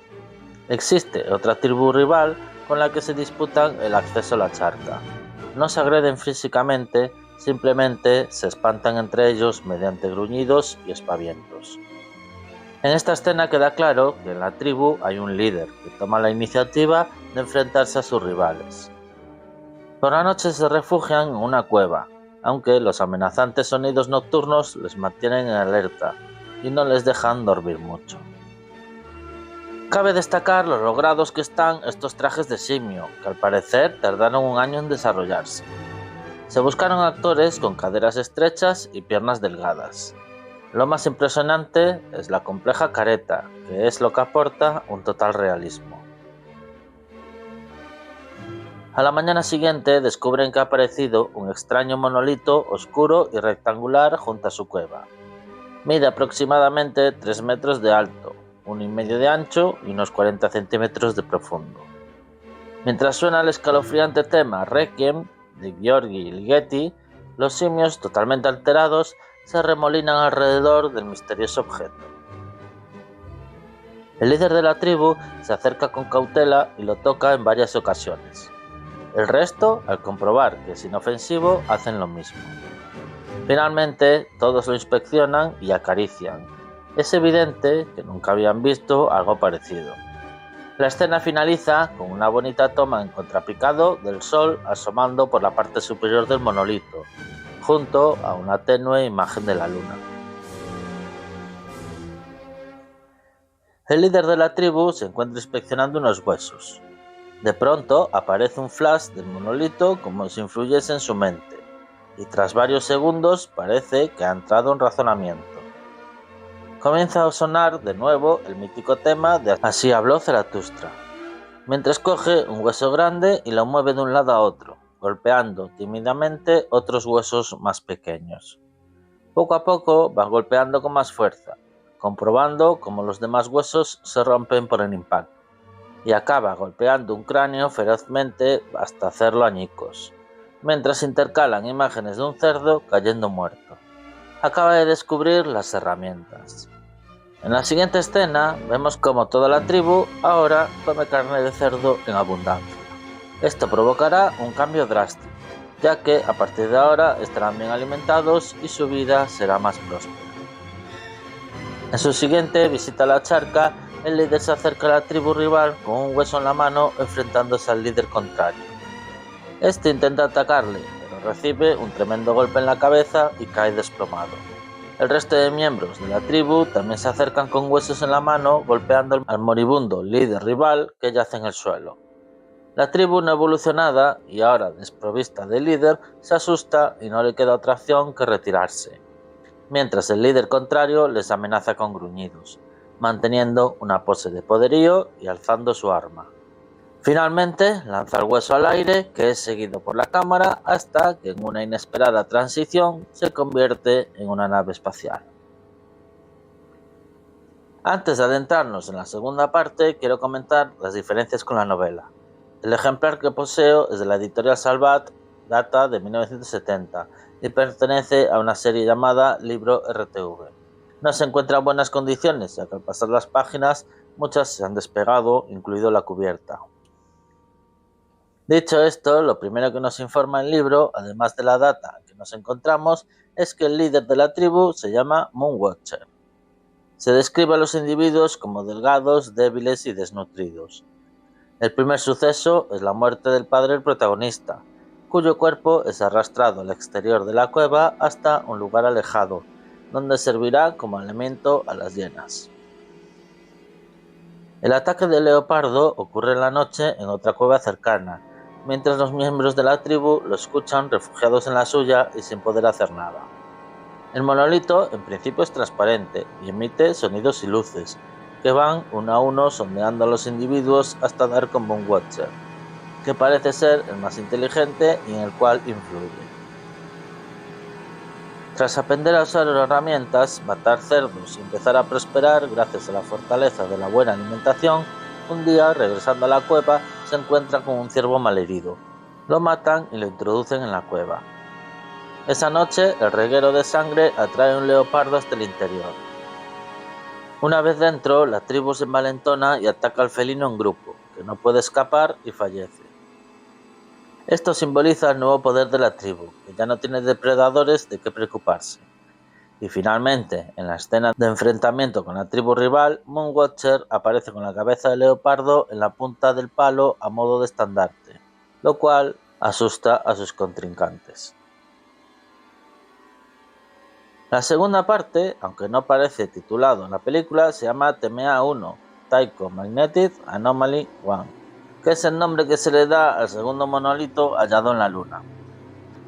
Existe otra tribu rival con la que se disputan el acceso a la charca. No se agreden físicamente, simplemente se espantan entre ellos mediante gruñidos y espavientos. En esta escena queda claro que en la tribu hay un líder que toma la iniciativa de enfrentarse a sus rivales. Por la noche se refugian en una cueva, aunque los amenazantes sonidos nocturnos les mantienen en alerta y no les dejan dormir mucho. Cabe destacar lo logrados que están estos trajes de simio, que al parecer tardaron un año en desarrollarse. Se buscaron actores con caderas estrechas y piernas delgadas. Lo más impresionante es la compleja careta, que es lo que aporta un total realismo. A la mañana siguiente descubren que ha aparecido un extraño monolito oscuro y rectangular junto a su cueva. Mide aproximadamente 3 metros de alto, 1,5 de ancho y unos 40 centímetros de profundo. Mientras suena el escalofriante tema Requiem de Gheorghi Ligeti, los simios, totalmente alterados, se remolinan alrededor del misterioso objeto. El líder de la tribu se acerca con cautela y lo toca en varias ocasiones. El resto, al comprobar que es inofensivo, hacen lo mismo. Finalmente, todos lo inspeccionan y acarician. Es evidente que nunca habían visto algo parecido. La escena finaliza con una bonita toma en contrapicado del sol asomando por la parte superior del monolito, junto a una tenue imagen de la luna. El líder de la tribu se encuentra inspeccionando unos huesos. De pronto aparece un flash del monolito como si influyese en su mente, y tras varios segundos parece que ha entrado en razonamiento. Comienza a sonar de nuevo el mítico tema de Así habló Zaratustra, mientras coge un hueso grande y lo mueve de un lado a otro, golpeando tímidamente otros huesos más pequeños. Poco a poco van golpeando con más fuerza, comprobando cómo los demás huesos se rompen por el impacto, y acaba golpeando un cráneo ferozmente hasta hacerlo añicos, mientras intercalan imágenes de un cerdo cayendo muerto. Acaba de descubrir las herramientas. En la siguiente escena vemos cómo toda la tribu ahora come carne de cerdo en abundancia. Esto provocará un cambio drástico, ya que a partir de ahora estarán bien alimentados y su vida será más próspera. En su siguiente visita a la charca, el líder se acerca a la tribu rival con un hueso en la mano enfrentándose al líder contrario. Este intenta atacarle, pero recibe un tremendo golpe en la cabeza y cae desplomado. El resto de miembros de la tribu también se acercan con huesos en la mano, golpeando al moribundo líder rival que yace en el suelo. La tribu no evolucionada, y ahora desprovista de líder, se asusta y no le queda otra opción que retirarse, mientras el líder contrario les amenaza con gruñidos, manteniendo una pose de poderío y alzando su arma. Finalmente, lanza el hueso al aire, que es seguido por la cámara hasta que en una inesperada transición se convierte en una nave espacial. Antes de adentrarnos en la segunda parte, quiero comentar las diferencias con la novela. El ejemplar que poseo es de la editorial Salvat, data de 1970, y pertenece a una serie llamada Libro RTV. No se encuentra en buenas condiciones, ya que al pasar las páginas muchas se han despegado, incluido la cubierta. Dicho esto, lo primero que nos informa el libro, además de la data en que nos encontramos, es que el líder de la tribu se llama Moonwatcher. Se describe a los individuos como delgados, débiles y desnutridos. El primer suceso es la muerte del padre del protagonista, cuyo cuerpo es arrastrado al exterior de la cueva hasta un lugar alejado, donde servirá como alimento a las hienas. El ataque del leopardo ocurre en la noche en otra cueva cercana, mientras los miembros de la tribu lo escuchan refugiados en la suya y sin poder hacer nada. El monolito en principio es transparente y emite sonidos y luces, que van uno a uno sondeando a los individuos hasta dar con Moonwatcher, que parece ser el más inteligente y en el cual influye. Tras aprender a usar herramientas, matar cerdos y empezar a prosperar gracias a la fortaleza de la buena alimentación, un día, regresando a la cueva, se encuentra con un ciervo malherido. Lo matan y lo introducen en la cueva. Esa noche, el reguero de sangre atrae a un leopardo hasta el interior. Una vez dentro, la tribu se envalentona y ataca al felino en grupo, que no puede escapar y fallece. Esto simboliza el nuevo poder de la tribu, que ya no tiene depredadores de qué preocuparse. Y finalmente, en la escena de enfrentamiento con la tribu rival, Moonwatcher aparece con la cabeza de leopardo en la punta del palo a modo de estandarte, lo cual asusta a sus contrincantes. La segunda parte, aunque no aparece titulado en la película, se llama TMA-1, Tycho Magnetic Anomaly 1, que es el nombre que se le da al segundo monolito hallado en la Luna.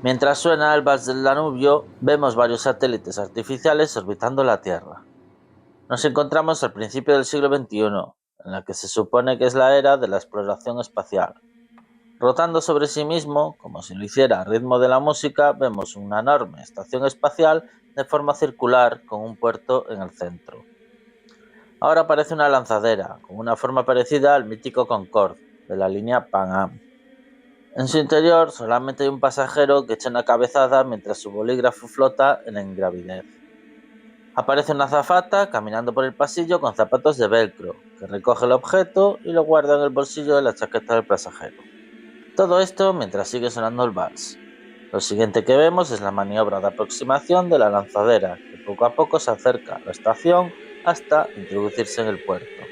Mientras suena el vals del Danubio, vemos varios satélites artificiales orbitando la Tierra. Nos encontramos al principio del siglo XXI, en la que se supone que es la era de la exploración espacial. Rotando sobre sí mismo, como si lo hiciera a ritmo de la música, vemos una enorme estación espacial de forma circular con un puerto en el centro. Ahora parece una lanzadera, con una forma parecida al mítico Concorde, de la línea Pan Am. En su interior solamente hay un pasajero que echa una cabezada mientras su bolígrafo flota en la ingravidez. Aparece una azafata caminando por el pasillo con zapatos de velcro, que recoge el objeto y lo guarda en el bolsillo de la chaqueta del pasajero. Todo esto mientras sigue sonando el vals. Lo siguiente que vemos es la maniobra de aproximación de la lanzadera, que poco a poco se acerca a la estación hasta introducirse en el puerto.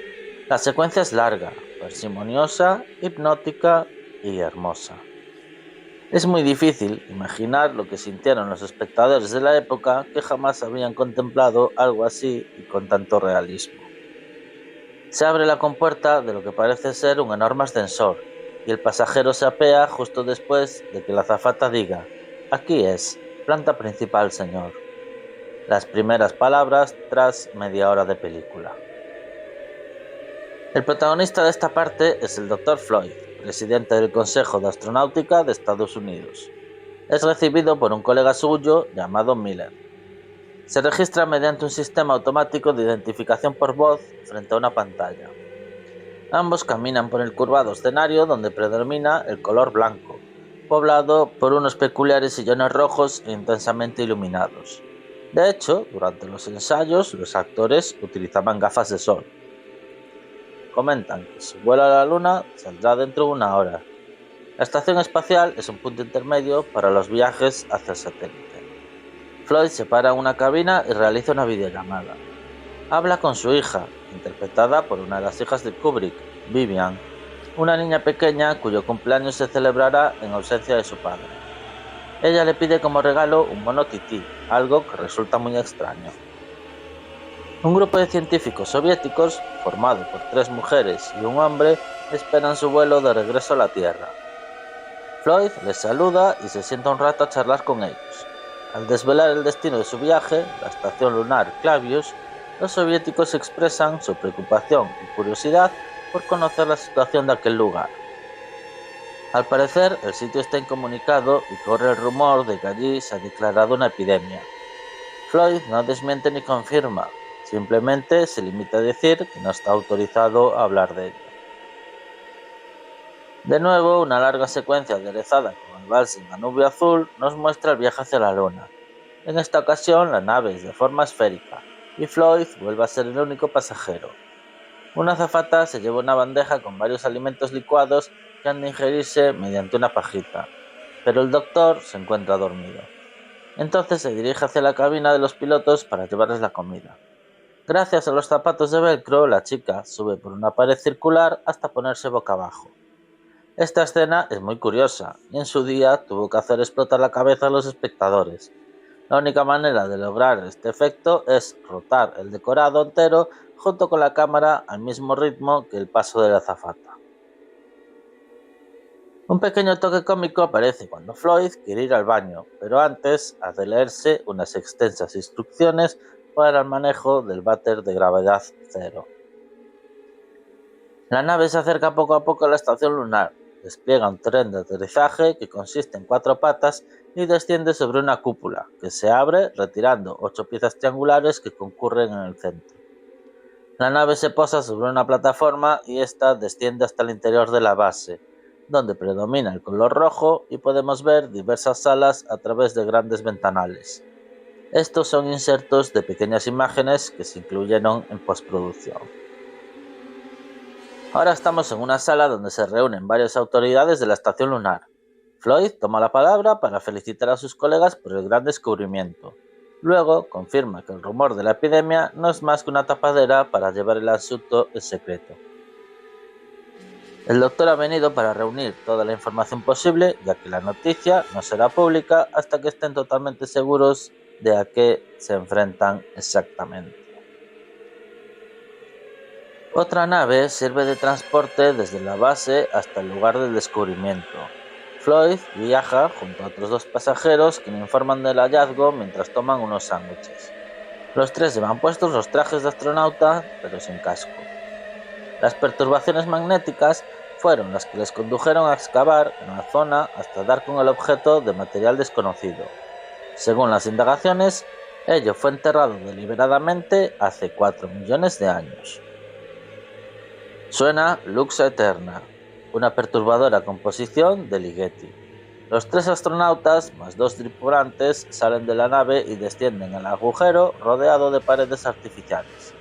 La secuencia es larga, parsimoniosa, hipnótica y hermosa. Es muy difícil imaginar lo que sintieron los espectadores de la época que jamás habían contemplado algo así y con tanto realismo. Se abre la compuerta de lo que parece ser un enorme ascensor y el pasajero se apea justo después de que la azafata diga: «Aquí es, planta principal, señor». Las primeras palabras tras media hora de película. El protagonista de esta parte es el Dr. Floyd, presidente del Consejo de Astronáutica de Estados Unidos. Es recibido por un colega suyo llamado Miller. Se registra mediante un sistema automático de identificación por voz frente a una pantalla. Ambos caminan por el curvado escenario donde predomina el color blanco, poblado por unos peculiares sillones rojos e intensamente iluminados. De hecho, durante los ensayos, los actores utilizaban gafas de sol. Comentan que su vuelo a la Luna saldrá dentro de una hora. La estación espacial es un punto intermedio para los viajes hacia el satélite. Floyd se para en una cabina y realiza una videollamada. Habla con su hija, interpretada por una de las hijas de Kubrick, Vivian, una niña pequeña cuyo cumpleaños se celebrará en ausencia de su padre. Ella le pide como regalo un mono tití, algo que resulta muy extraño. Un grupo de científicos soviéticos, formado por 3 mujeres y un hombre, esperan su vuelo de regreso a la Tierra. Floyd les saluda y se sienta un rato a charlar con ellos. Al desvelar el destino de su viaje, la estación lunar Clavius, los soviéticos expresan su preocupación y curiosidad por conocer la situación de aquel lugar. Al parecer, el sitio está incomunicado y corre el rumor de que allí se ha declarado una epidemia. Floyd no desmiente ni confirma, simplemente se limita a decir que no está autorizado a hablar de ello. De nuevo, una larga secuencia aderezada con el vals en Danubio Azul nos muestra el viaje hacia la Luna. En esta ocasión, la nave es de forma esférica y Floyd vuelve a ser el único pasajero. Una azafata se lleva una bandeja con varios alimentos licuados que han de ingerirse mediante una pajita, pero el doctor se encuentra dormido. Entonces se dirige hacia la cabina de los pilotos para llevarles la comida. Gracias a los zapatos de velcro, la chica sube por una pared circular hasta ponerse boca abajo. Esta escena es muy curiosa y en su día tuvo que hacer explotar la cabeza a los espectadores. La única manera de lograr este efecto es rotar el decorado entero junto con la cámara al mismo ritmo que el paso de la azafata. Un pequeño toque cómico aparece cuando Floyd quiere ir al baño, pero antes ha de leerse unas extensas instrucciones para el manejo del váter de gravedad cero. La nave se acerca poco a poco a la estación lunar, despliega un tren de aterrizaje que consiste en 4 patas y desciende sobre una cúpula, que se abre retirando 8 piezas triangulares que concurren en el centro. La nave se posa sobre una plataforma y esta desciende hasta el interior de la base, donde predomina el color rojo y podemos ver diversas salas a través de grandes ventanales. Estos son insertos de pequeñas imágenes que se incluyeron en postproducción. Ahora estamos en una sala donde se reúnen varias autoridades de la estación lunar. Floyd toma la palabra para felicitar a sus colegas por el gran descubrimiento. Luego confirma que el rumor de la epidemia no es más que una tapadera para llevar el asunto en secreto. El doctor ha venido para reunir toda la información posible, ya que la noticia no será pública hasta que estén totalmente seguros de a qué se enfrentan exactamente. Otra nave sirve de transporte desde la base hasta el lugar del descubrimiento. Floyd viaja junto a otros 2 pasajeros que le informan del hallazgo mientras toman unos sándwiches. Los 3 llevan puestos los trajes de astronauta, pero sin casco. Las perturbaciones magnéticas fueron las que les condujeron a excavar en la zona hasta dar con el objeto de material desconocido. Según las indagaciones, ello fue enterrado deliberadamente hace 4 millones de años. Suena Lux Aeterna, una perturbadora composición de Ligeti. Los 3 astronautas, más 2 tripulantes, salen de la nave y descienden al agujero rodeado de paredes artificiales.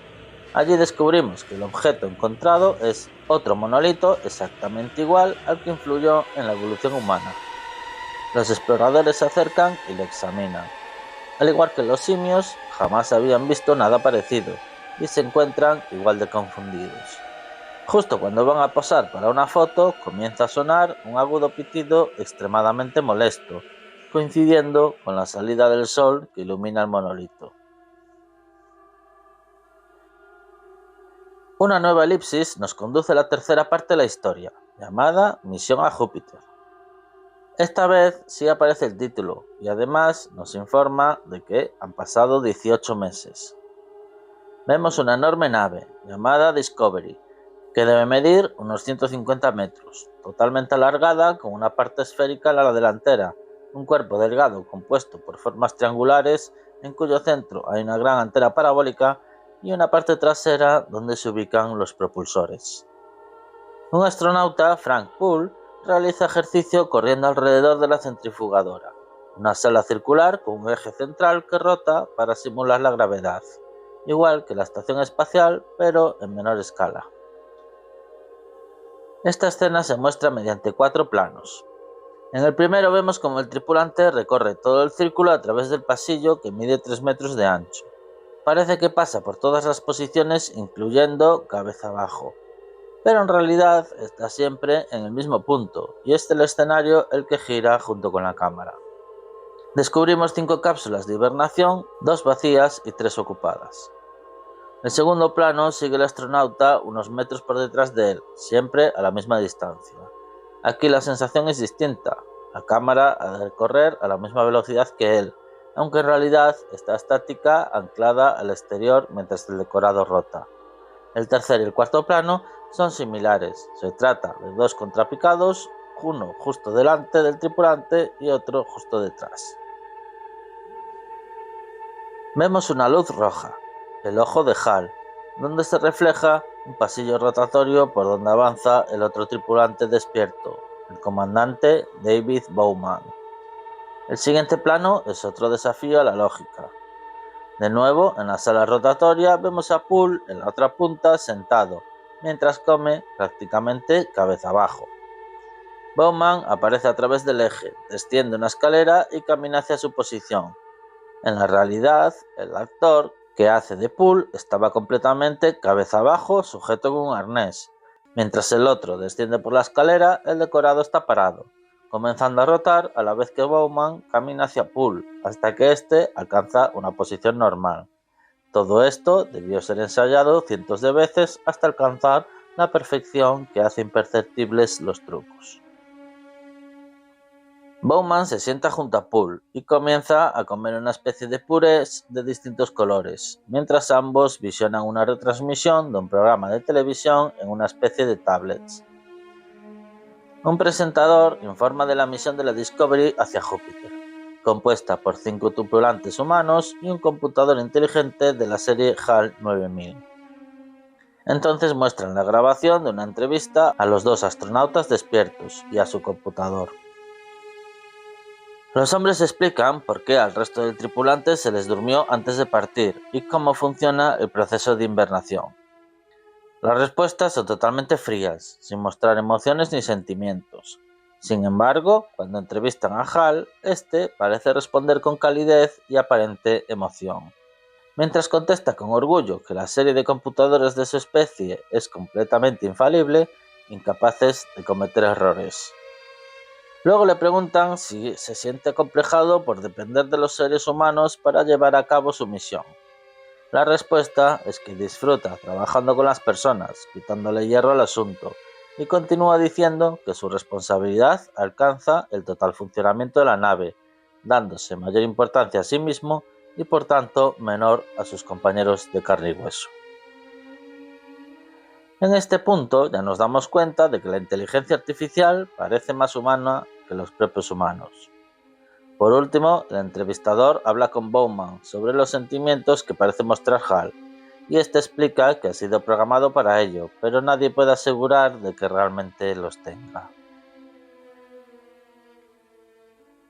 Allí descubrimos que el objeto encontrado es otro monolito exactamente igual al que influyó en la evolución humana. Los exploradores se acercan y lo examinan. Al igual que los simios, jamás habían visto nada parecido y se encuentran igual de confundidos. Justo cuando van a posar para una foto, comienza a sonar un agudo pitido extremadamente molesto, coincidiendo con la salida del sol que ilumina el monolito. Una nueva elipsis nos conduce a la tercera parte de la historia, llamada Misión a Júpiter. Esta vez sí aparece el título y además nos informa de que han pasado 18 meses. Vemos una enorme nave, llamada Discovery, que debe medir unos 150 metros, totalmente alargada con una parte esférica a la delantera, un cuerpo delgado compuesto por formas triangulares en cuyo centro hay una gran antena parabólica y una parte trasera donde se ubican los propulsores. Un astronauta, Frank Poole, realiza ejercicio corriendo alrededor de la centrifugadora, una sala circular con un eje central que rota para simular la gravedad, igual que la estación espacial pero en menor escala. Esta escena se muestra mediante 4 planos. En el primero vemos como el tripulante recorre todo el círculo a través del pasillo que mide 3 metros de ancho. Parece que pasa por todas las posiciones incluyendo cabeza abajo, pero en realidad está siempre en el mismo punto y es el escenario el que gira junto con la cámara. Descubrimos 5 cápsulas de hibernación, 2 vacías y 3 ocupadas. El segundo plano sigue el astronauta unos metros por detrás de él, siempre a la misma distancia. Aquí la sensación es distinta. La cámara ha de correr a la misma velocidad que él, aunque en realidad está estática, anclada al exterior mientras el decorado rota. El tercer y el cuarto plano son similares. Se trata de 2 contrapicados, uno justo delante del tripulante y otro justo detrás. Vemos una luz roja, el ojo de Hal, donde se refleja un pasillo rotatorio por donde avanza el otro tripulante despierto, el comandante David Bowman. El siguiente plano es otro desafío a la lógica. De nuevo, en la sala rotatoria vemos a Poole en la otra punta sentado, mientras come prácticamente cabeza abajo. Bowman aparece a través del eje, desciende una escalera y camina hacia su posición. En la realidad, el actor que hace de Poole estaba completamente cabeza abajo, sujeto con un arnés. Mientras el otro desciende por la escalera, el decorado está parado, comenzando a rotar a la vez que Bowman camina hacia Poole, hasta que éste alcanza una posición normal. Todo esto debió ser ensayado cientos de veces hasta alcanzar la perfección que hace imperceptibles los trucos. Bowman se sienta junto a Poole y comienza a comer una especie de purés de distintos colores, mientras ambos visionan una retransmisión de un programa de televisión en una especie de tablets. Un presentador informa de la misión de la Discovery hacia Júpiter, compuesta por 5 tripulantes humanos y un computador inteligente de la serie HAL 9000. Entonces muestran la grabación de una entrevista a los 2 astronautas despiertos y a su computador. Los hombres explican por qué al resto de tripulantes se les durmió antes de partir y cómo funciona el proceso de hibernación. Las respuestas son totalmente frías, sin mostrar emociones ni sentimientos. Sin embargo, cuando entrevistan a Hal, este parece responder con calidez y aparente emoción. Mientras contesta con orgullo que la serie de computadores de su especie es completamente infalible, incapaces de cometer errores. Luego le preguntan si se siente acomplejado por depender de los seres humanos para llevar a cabo su misión. La respuesta es que disfruta trabajando con las personas, quitándole hierro al asunto, y continúa diciendo que su responsabilidad alcanza el total funcionamiento de la nave, dándose mayor importancia a sí mismo y por tanto menor a sus compañeros de carne y hueso. En este punto ya nos damos cuenta de que la inteligencia artificial parece más humana que los propios humanos. Por último, el entrevistador habla con Bowman sobre los sentimientos que parece mostrar Hal, y este explica que ha sido programado para ello, pero nadie puede asegurar de que realmente los tenga.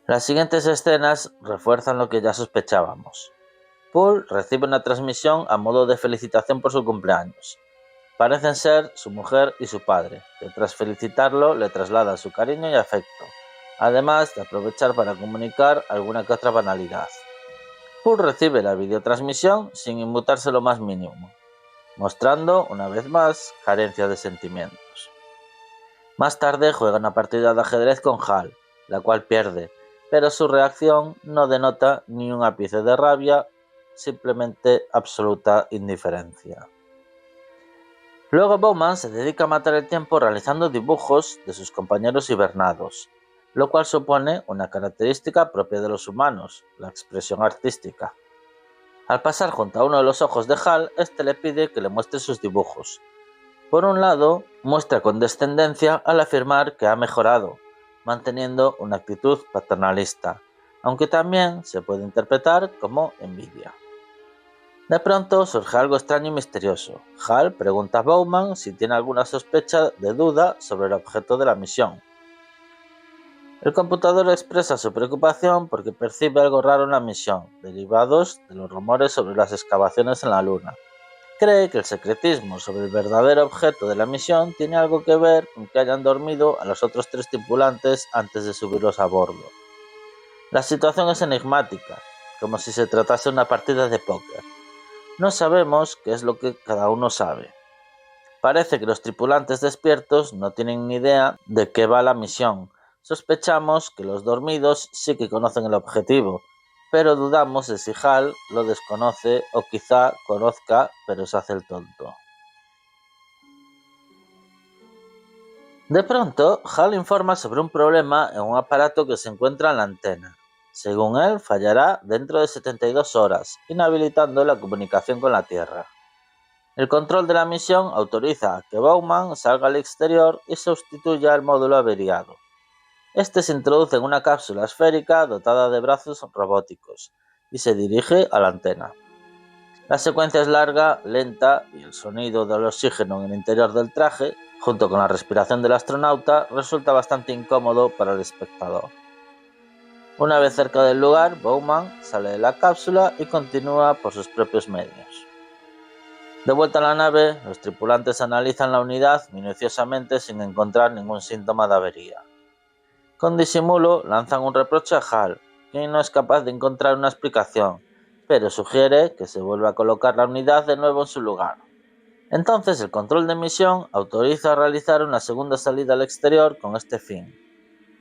Las siguientes escenas refuerzan lo que ya sospechábamos. Poole recibe una transmisión a modo de felicitación por su cumpleaños. Parecen ser su mujer y su padre, que tras felicitarlo le trasladan su cariño y afecto, además de aprovechar para comunicar alguna que otra banalidad. Poole recibe la videotransmisión sin inmutarse lo más mínimo, mostrando una vez más carencia de sentimientos. Más tarde juega una partida de ajedrez con Hal, la cual pierde, pero su reacción no denota ni un ápice de rabia, simplemente absoluta indiferencia. Luego Bowman se dedica a matar el tiempo realizando dibujos de sus compañeros hibernados, lo cual supone una característica propia de los humanos, la expresión artística. Al pasar junto a uno de los ojos de Hal, este le pide que le muestre sus dibujos. Por un lado, muestra condescendencia al afirmar que ha mejorado, manteniendo una actitud paternalista, aunque también se puede interpretar como envidia. De pronto surge algo extraño y misterioso. Hal pregunta a Bowman si tiene alguna sospecha de duda sobre el objeto de la misión. El computador expresa su preocupación porque percibe algo raro en la misión, derivados de los rumores sobre las excavaciones en la Luna. Cree que el secretismo sobre el verdadero objeto de la misión tiene algo que ver con que hayan dormido a los otros 3 tripulantes antes de subirlos a bordo. La situación es enigmática, como si se tratase de una partida de póker. No sabemos qué es lo que cada uno sabe. Parece que los tripulantes despiertos no tienen ni idea de qué va la misión. Sospechamos que los dormidos sí que conocen el objetivo, pero dudamos de si Hal lo desconoce o quizá conozca pero se hace el tonto. De pronto, Hal informa sobre un problema en un aparato que se encuentra en la antena. Según él, fallará dentro de 72 horas, inhabilitando la comunicación con la Tierra. El control de la misión autoriza a que Bowman salga al exterior y sustituya el módulo averiado. Este se introduce en una cápsula esférica dotada de brazos robóticos y se dirige a la antena. La secuencia es larga, lenta y el sonido del oxígeno en el interior del traje, junto con la respiración del astronauta, resulta bastante incómodo para el espectador. Una vez cerca del lugar, Bowman sale de la cápsula y continúa por sus propios medios. De vuelta a la nave, los tripulantes analizan la unidad minuciosamente sin encontrar ningún síntoma de avería. Con disimulo lanzan un reproche a Hal, quien no es capaz de encontrar una explicación, pero sugiere que se vuelva a colocar la unidad de nuevo en su lugar. Entonces el control de misión autoriza a realizar una segunda salida al exterior con este fin,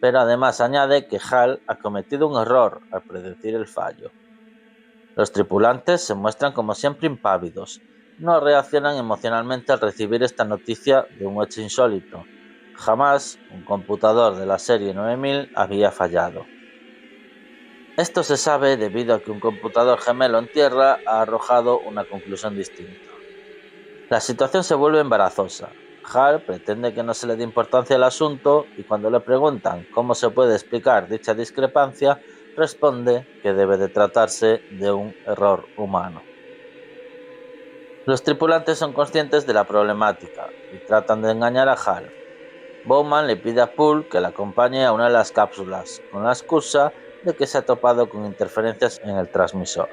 pero además añade que Hal ha cometido un error al predecir el fallo. Los tripulantes se muestran como siempre impávidos, no reaccionan emocionalmente al recibir esta noticia de un hecho insólito. Jamás un computador de la serie 9000 había fallado. Esto se sabe debido a que un computador gemelo en tierra ha arrojado una conclusión distinta. La situación se vuelve embarazosa. Hal pretende que no se le dé importancia al asunto y cuando le preguntan cómo se puede explicar dicha discrepancia, responde que debe de tratarse de un error humano. Los tripulantes son conscientes de la problemática y tratan de engañar a Hal. Bowman le pide a Poole que la acompañe a una de las cápsulas, con la excusa de que se ha topado con interferencias en el transmisor.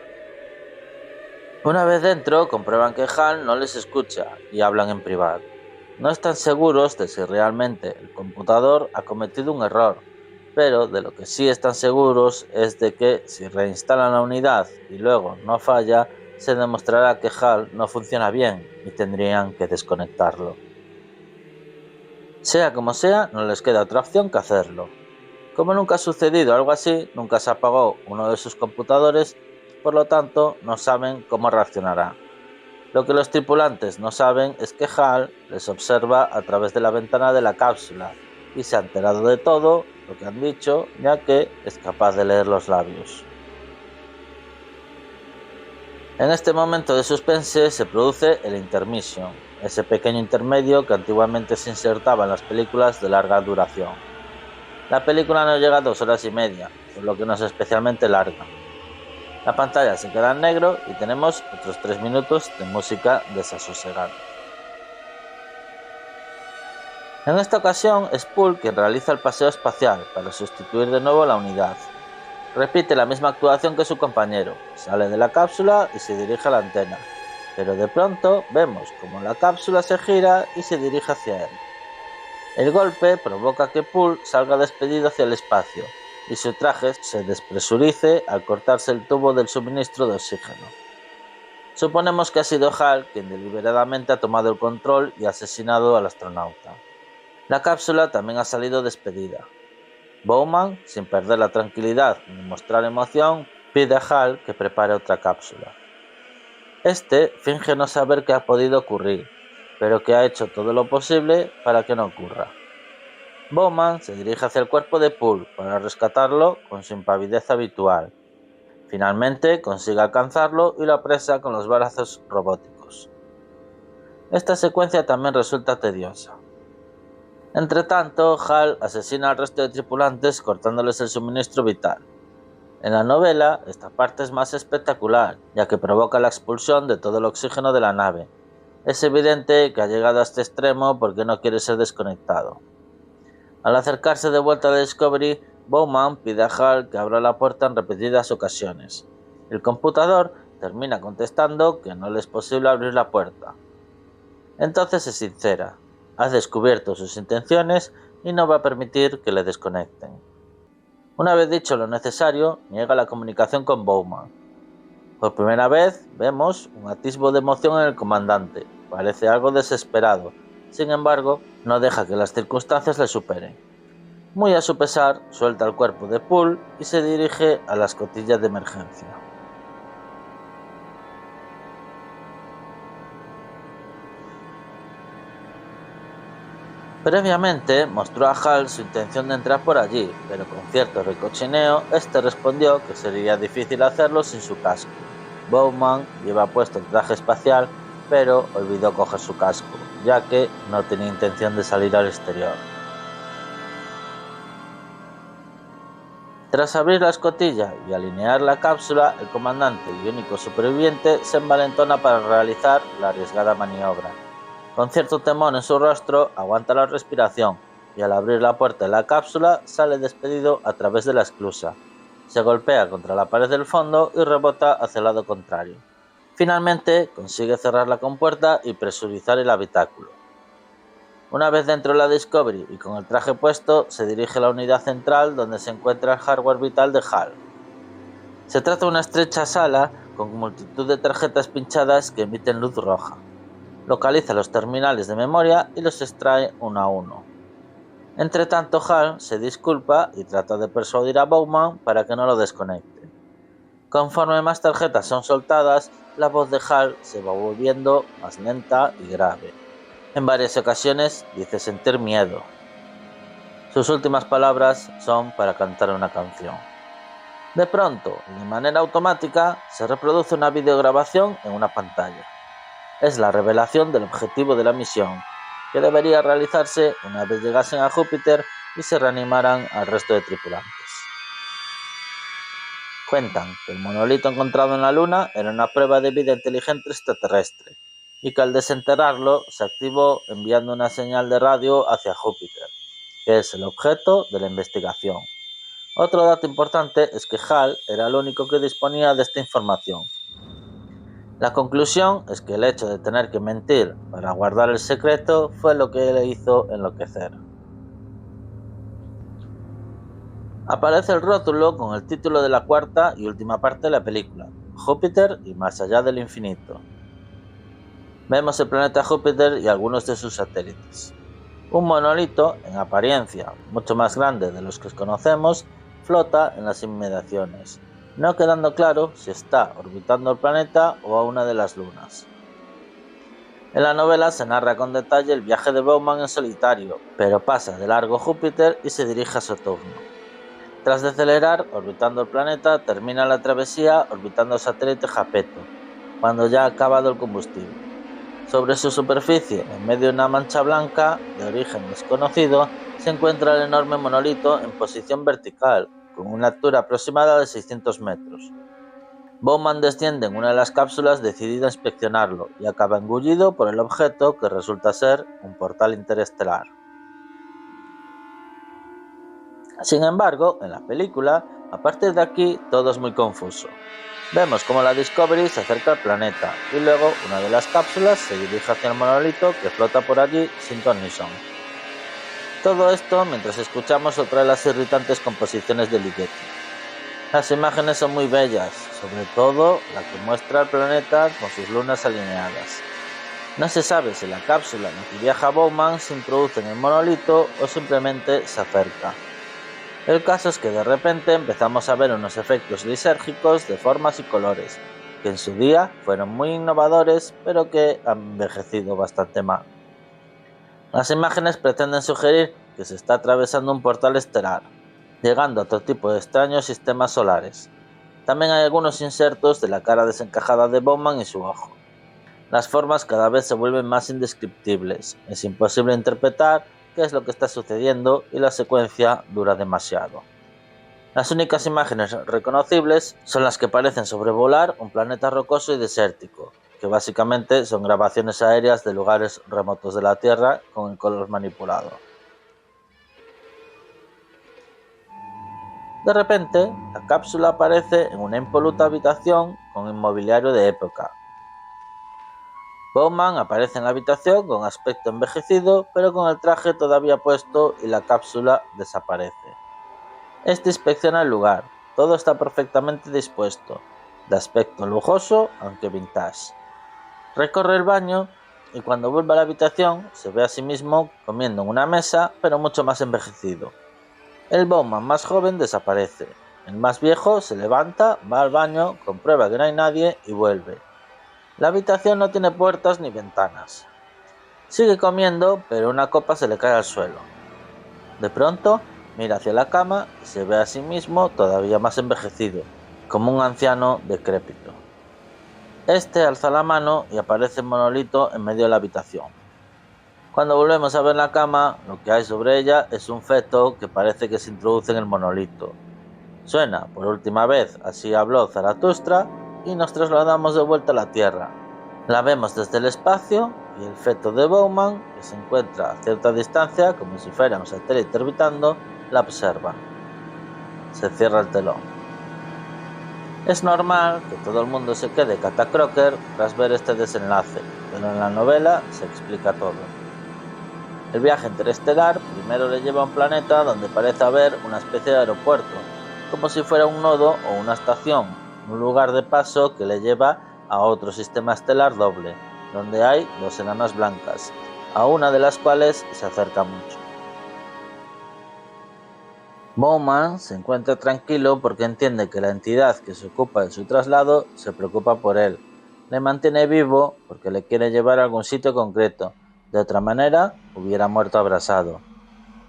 Una vez dentro, comprueban que Hal no les escucha y hablan en privado. No están seguros de si realmente el computador ha cometido un error, pero de lo que sí están seguros es de que si reinstalan la unidad y luego no falla, se demostrará que Hal no funciona bien y tendrían que desconectarlo. Sea como sea, no les queda otra opción que hacerlo. Como nunca ha sucedido algo así, nunca se apagó uno de sus computadores, por lo tanto no saben cómo reaccionará. Lo que los tripulantes no saben es que Hal les observa a través de la ventana de la cápsula y se ha enterado de todo lo que han dicho, ya que es capaz de leer los labios. En este momento de suspense se produce el intermission, ese pequeño intermedio que antiguamente se insertaba en las películas de larga duración. La película no llega a 2 horas y media, por lo que no es especialmente larga. La pantalla se queda en negro y tenemos otros 3 minutos de música desasosegada. En esta ocasión es Poole quien realiza el paseo espacial para sustituir de nuevo la unidad. Repite la misma actuación que su compañero, sale de la cápsula y se dirige a la antena, pero de pronto vemos como la cápsula se gira y se dirige hacia él. El golpe provoca que Poole salga despedido hacia el espacio y su traje se despresurice al cortarse el tubo del suministro de oxígeno. Suponemos que ha sido Hal quien deliberadamente ha tomado el control y ha asesinado al astronauta. La cápsula también ha salido despedida. Bowman, sin perder la tranquilidad ni mostrar emoción, pide a Hal que prepare otra cápsula. Este finge no saber qué ha podido ocurrir, pero que ha hecho todo lo posible para que no ocurra. Bowman se dirige hacia el cuerpo de Poole para rescatarlo con su impavidez habitual. Finalmente consigue alcanzarlo y lo apresa con los brazos robóticos. Esta secuencia también resulta tediosa. Entretanto, Hal asesina al resto de tripulantes cortándoles el suministro vital. En la novela, esta parte es más espectacular, ya que provoca la expulsión de todo el oxígeno de la nave. Es evidente que ha llegado a este extremo porque no quiere ser desconectado. Al acercarse de vuelta a Discovery, Bowman pide a Hal que abra la puerta en repetidas ocasiones. El computador termina contestando que no le es posible abrir la puerta. Entonces se sincera, ha descubierto sus intenciones y no va a permitir que le desconecten. Una vez dicho lo necesario, niega la comunicación con Bowman. Por primera vez vemos un atisbo de emoción en el comandante, parece algo desesperado, sin embargo, no deja que las circunstancias le superen. Muy a su pesar, suelta el cuerpo de Poole y se dirige a la escotilla de emergencia. Previamente mostró a Hal su intención de entrar por allí, pero con cierto recochineo, este respondió que sería difícil hacerlo sin su casco. Bowman lleva puesto el traje espacial, pero olvidó coger su casco, ya que no tenía intención de salir al exterior. Tras abrir la escotilla y alinear la cápsula, el comandante y único superviviente se envalentona para realizar la arriesgada maniobra. Con cierto temor en su rostro, aguanta la respiración y al abrir la puerta de la cápsula sale despedido a través de la esclusa. Se golpea contra la pared del fondo y rebota hacia el lado contrario. Finalmente, consigue cerrar la compuerta y presurizar el habitáculo. Una vez dentro de la Discovery y con el traje puesto, se dirige a la unidad central donde se encuentra el hardware vital de HAL. Se trata de una estrecha sala con multitud de tarjetas pinchadas que emiten luz roja. Localiza los terminales de memoria y los extrae uno a uno. Entre tanto, HAL se disculpa y trata de persuadir a Bowman para que no lo desconecte. Conforme más tarjetas son soltadas, la voz de HAL se va volviendo más lenta y grave. En varias ocasiones dice sentir miedo. Sus últimas palabras son para cantar una canción. De pronto, y de manera automática, se reproduce una videograbación en una pantalla. Es la revelación del objetivo de la misión, que debería realizarse una vez llegasen a Júpiter y se reanimaran al resto de tripulantes. Cuentan que el monolito encontrado en la Luna era una prueba de vida inteligente extraterrestre, y que al desenterrarlo se activó enviando una señal de radio hacia Júpiter, que es el objeto de la investigación. Otro dato importante es que HAL era el único que disponía de esta información. La conclusión es que el hecho de tener que mentir para guardar el secreto fue lo que le hizo enloquecer. Aparece el rótulo con el título de la cuarta y última parte de la película, Júpiter y más allá del infinito. Vemos el planeta Júpiter y algunos de sus satélites. Un monolito, en apariencia mucho más grande de los que conocemos, flota en las inmediaciones, no quedando claro si está orbitando el planeta o a una de las lunas. En la novela se narra con detalle el viaje de Bowman en solitario, pero pasa de largo Júpiter y se dirige a Saturno. Tras decelerar orbitando el planeta, termina la travesía orbitando el satélite Japetto, cuando ya ha acabado el combustible. Sobre su superficie, en medio de una mancha blanca de origen desconocido, se encuentra el enorme monolito en posición vertical, con una altura aproximada de 600 metros. Bowman desciende en una de las cápsulas decidido a inspeccionarlo y acaba engullido por el objeto que resulta ser un portal interestelar. Sin embargo, en la película, a partir de aquí, todo es muy confuso. Vemos cómo la Discovery se acerca al planeta y luego una de las cápsulas se dirige hacia el monolito que flota por allí sin ton ni son. Todo esto mientras escuchamos otra de las irritantes composiciones de Ligeti. Las imágenes son muy bellas, sobre todo la que muestra el planeta con sus lunas alineadas. No se sabe si la cápsula en la que viaja Bowman se introduce en el monolito o simplemente se acerca. El caso es que de repente empezamos a ver unos efectos lisérgicos de formas y colores, que en su día fueron muy innovadores, pero que han envejecido bastante mal. Las imágenes pretenden sugerir que se está atravesando un portal estelar, llegando a otro tipo de extraños sistemas solares. También hay algunos insertos de la cara desencajada de Bowman y su ojo. Las formas cada vez se vuelven más indescriptibles, es imposible interpretar qué es lo que está sucediendo y la secuencia dura demasiado. Las únicas imágenes reconocibles son las que parecen sobrevolar un planeta rocoso y desértico, que básicamente son grabaciones aéreas de lugares remotos de la Tierra con el color manipulado. De repente, la cápsula aparece en una impoluta habitación con inmobiliario de época. Bowman aparece en la habitación con aspecto envejecido, pero con el traje todavía puesto y la cápsula desaparece. Este inspecciona el lugar, todo está perfectamente dispuesto, de aspecto lujoso aunque vintage. Recorre el baño y cuando vuelve a la habitación se ve a sí mismo comiendo en una mesa, pero mucho más envejecido. El Bowman más joven desaparece, el más viejo se levanta, va al baño, comprueba que no hay nadie y vuelve. La habitación no tiene puertas ni ventanas. Sigue comiendo, pero una copa se le cae al suelo. De pronto, mira hacia la cama y se ve a sí mismo todavía más envejecido, como un anciano decrépito. Este alza la mano y aparece el monolito en medio de la habitación. Cuando volvemos a ver la cama, lo que hay sobre ella es un feto que parece que se introduce en el monolito. Suena por última vez Así habló Zaratustra y nos trasladamos de vuelta a la Tierra. La vemos desde el espacio y el feto de Bowman, que se encuentra a cierta distancia como si fuera un satélite orbitando, la observa. Se cierra el telón. Es normal que todo el mundo se quede catacroker tras ver este desenlace, pero en la novela se explica todo. El viaje interestelar primero le lleva a un planeta donde parece haber una especie de aeropuerto, como si fuera un nodo o una estación, un lugar de paso que le lleva a otro sistema estelar doble, donde hay dos enanas blancas, a una de las cuales se acerca mucho. Bowman se encuentra tranquilo porque entiende que la entidad que se ocupa de su traslado se preocupa por él. Le mantiene vivo porque le quiere llevar a algún sitio concreto, de otra manera hubiera muerto abrasado.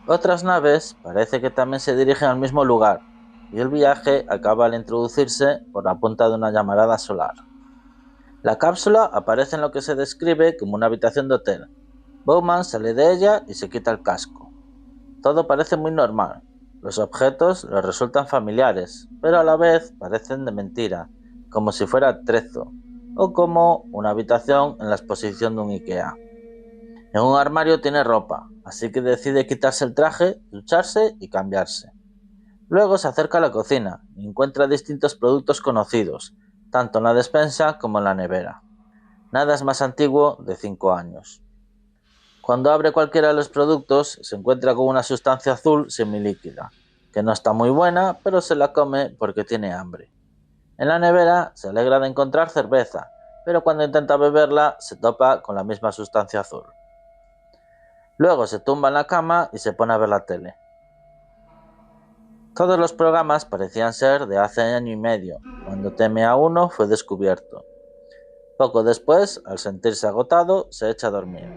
Otras naves parece que también se dirigen al mismo lugar, y el viaje acaba al introducirse por la punta de una llamarada solar. La cápsula aparece en lo que se describe como una habitación de hotel. Bowman sale de ella y se quita el casco. Todo parece muy normal. Los objetos le resultan familiares, pero a la vez parecen de mentira, como si fuera atrezo, o como una habitación en la exposición de un IKEA. En un armario tiene ropa, así que decide quitarse el traje, ducharse y cambiarse. Luego se acerca a la cocina y encuentra distintos productos conocidos, tanto en la despensa como en la nevera. Nada es más antiguo de 5 años. Cuando abre cualquiera de los productos, se encuentra con una sustancia azul semilíquida, que no está muy buena, pero se la come porque tiene hambre. En la nevera se alegra de encontrar cerveza, pero cuando intenta beberla se topa con la misma sustancia azul. Luego se tumba en la cama y se pone a ver la tele. Todos los programas parecían ser de hace año y medio, cuando TMA1 fue descubierto. Poco después, al sentirse agotado, se echa a dormir.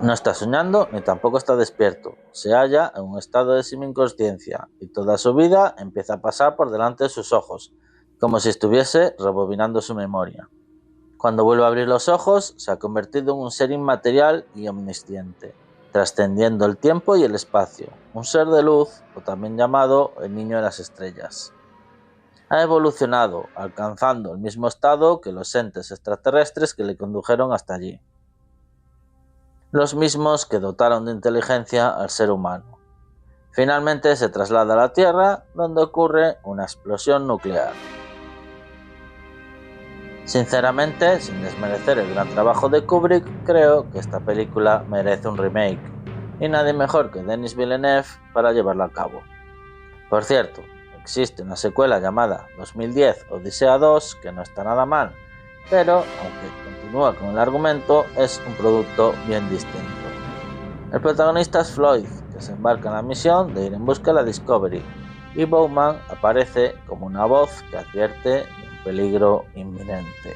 No está soñando ni tampoco está despierto, se halla en un estado de semi-inconsciencia y toda su vida empieza a pasar por delante de sus ojos, como si estuviese rebobinando su memoria. Cuando vuelve a abrir los ojos, se ha convertido en un ser inmaterial y omnisciente, trascendiendo el tiempo y el espacio, un ser de luz, o también llamado el niño de las estrellas. Ha evolucionado, alcanzando el mismo estado que los entes extraterrestres que le condujeron hasta allí. Los mismos que dotaron de inteligencia al ser humano. Finalmente se traslada a la Tierra, donde ocurre una explosión nuclear. Sinceramente, sin desmerecer el gran trabajo de Kubrick, creo que esta película merece un remake, y nadie mejor que Denis Villeneuve para llevarlo a cabo. Por cierto, existe una secuela llamada 2010 Odisea 2 que no está nada mal, pero aunque continúa con el argumento, es un producto bien distinto. El protagonista es Floyd, que se embarca en la misión de ir en busca de la Discovery, y Bowman aparece como una voz que advierte de un peligro inminente.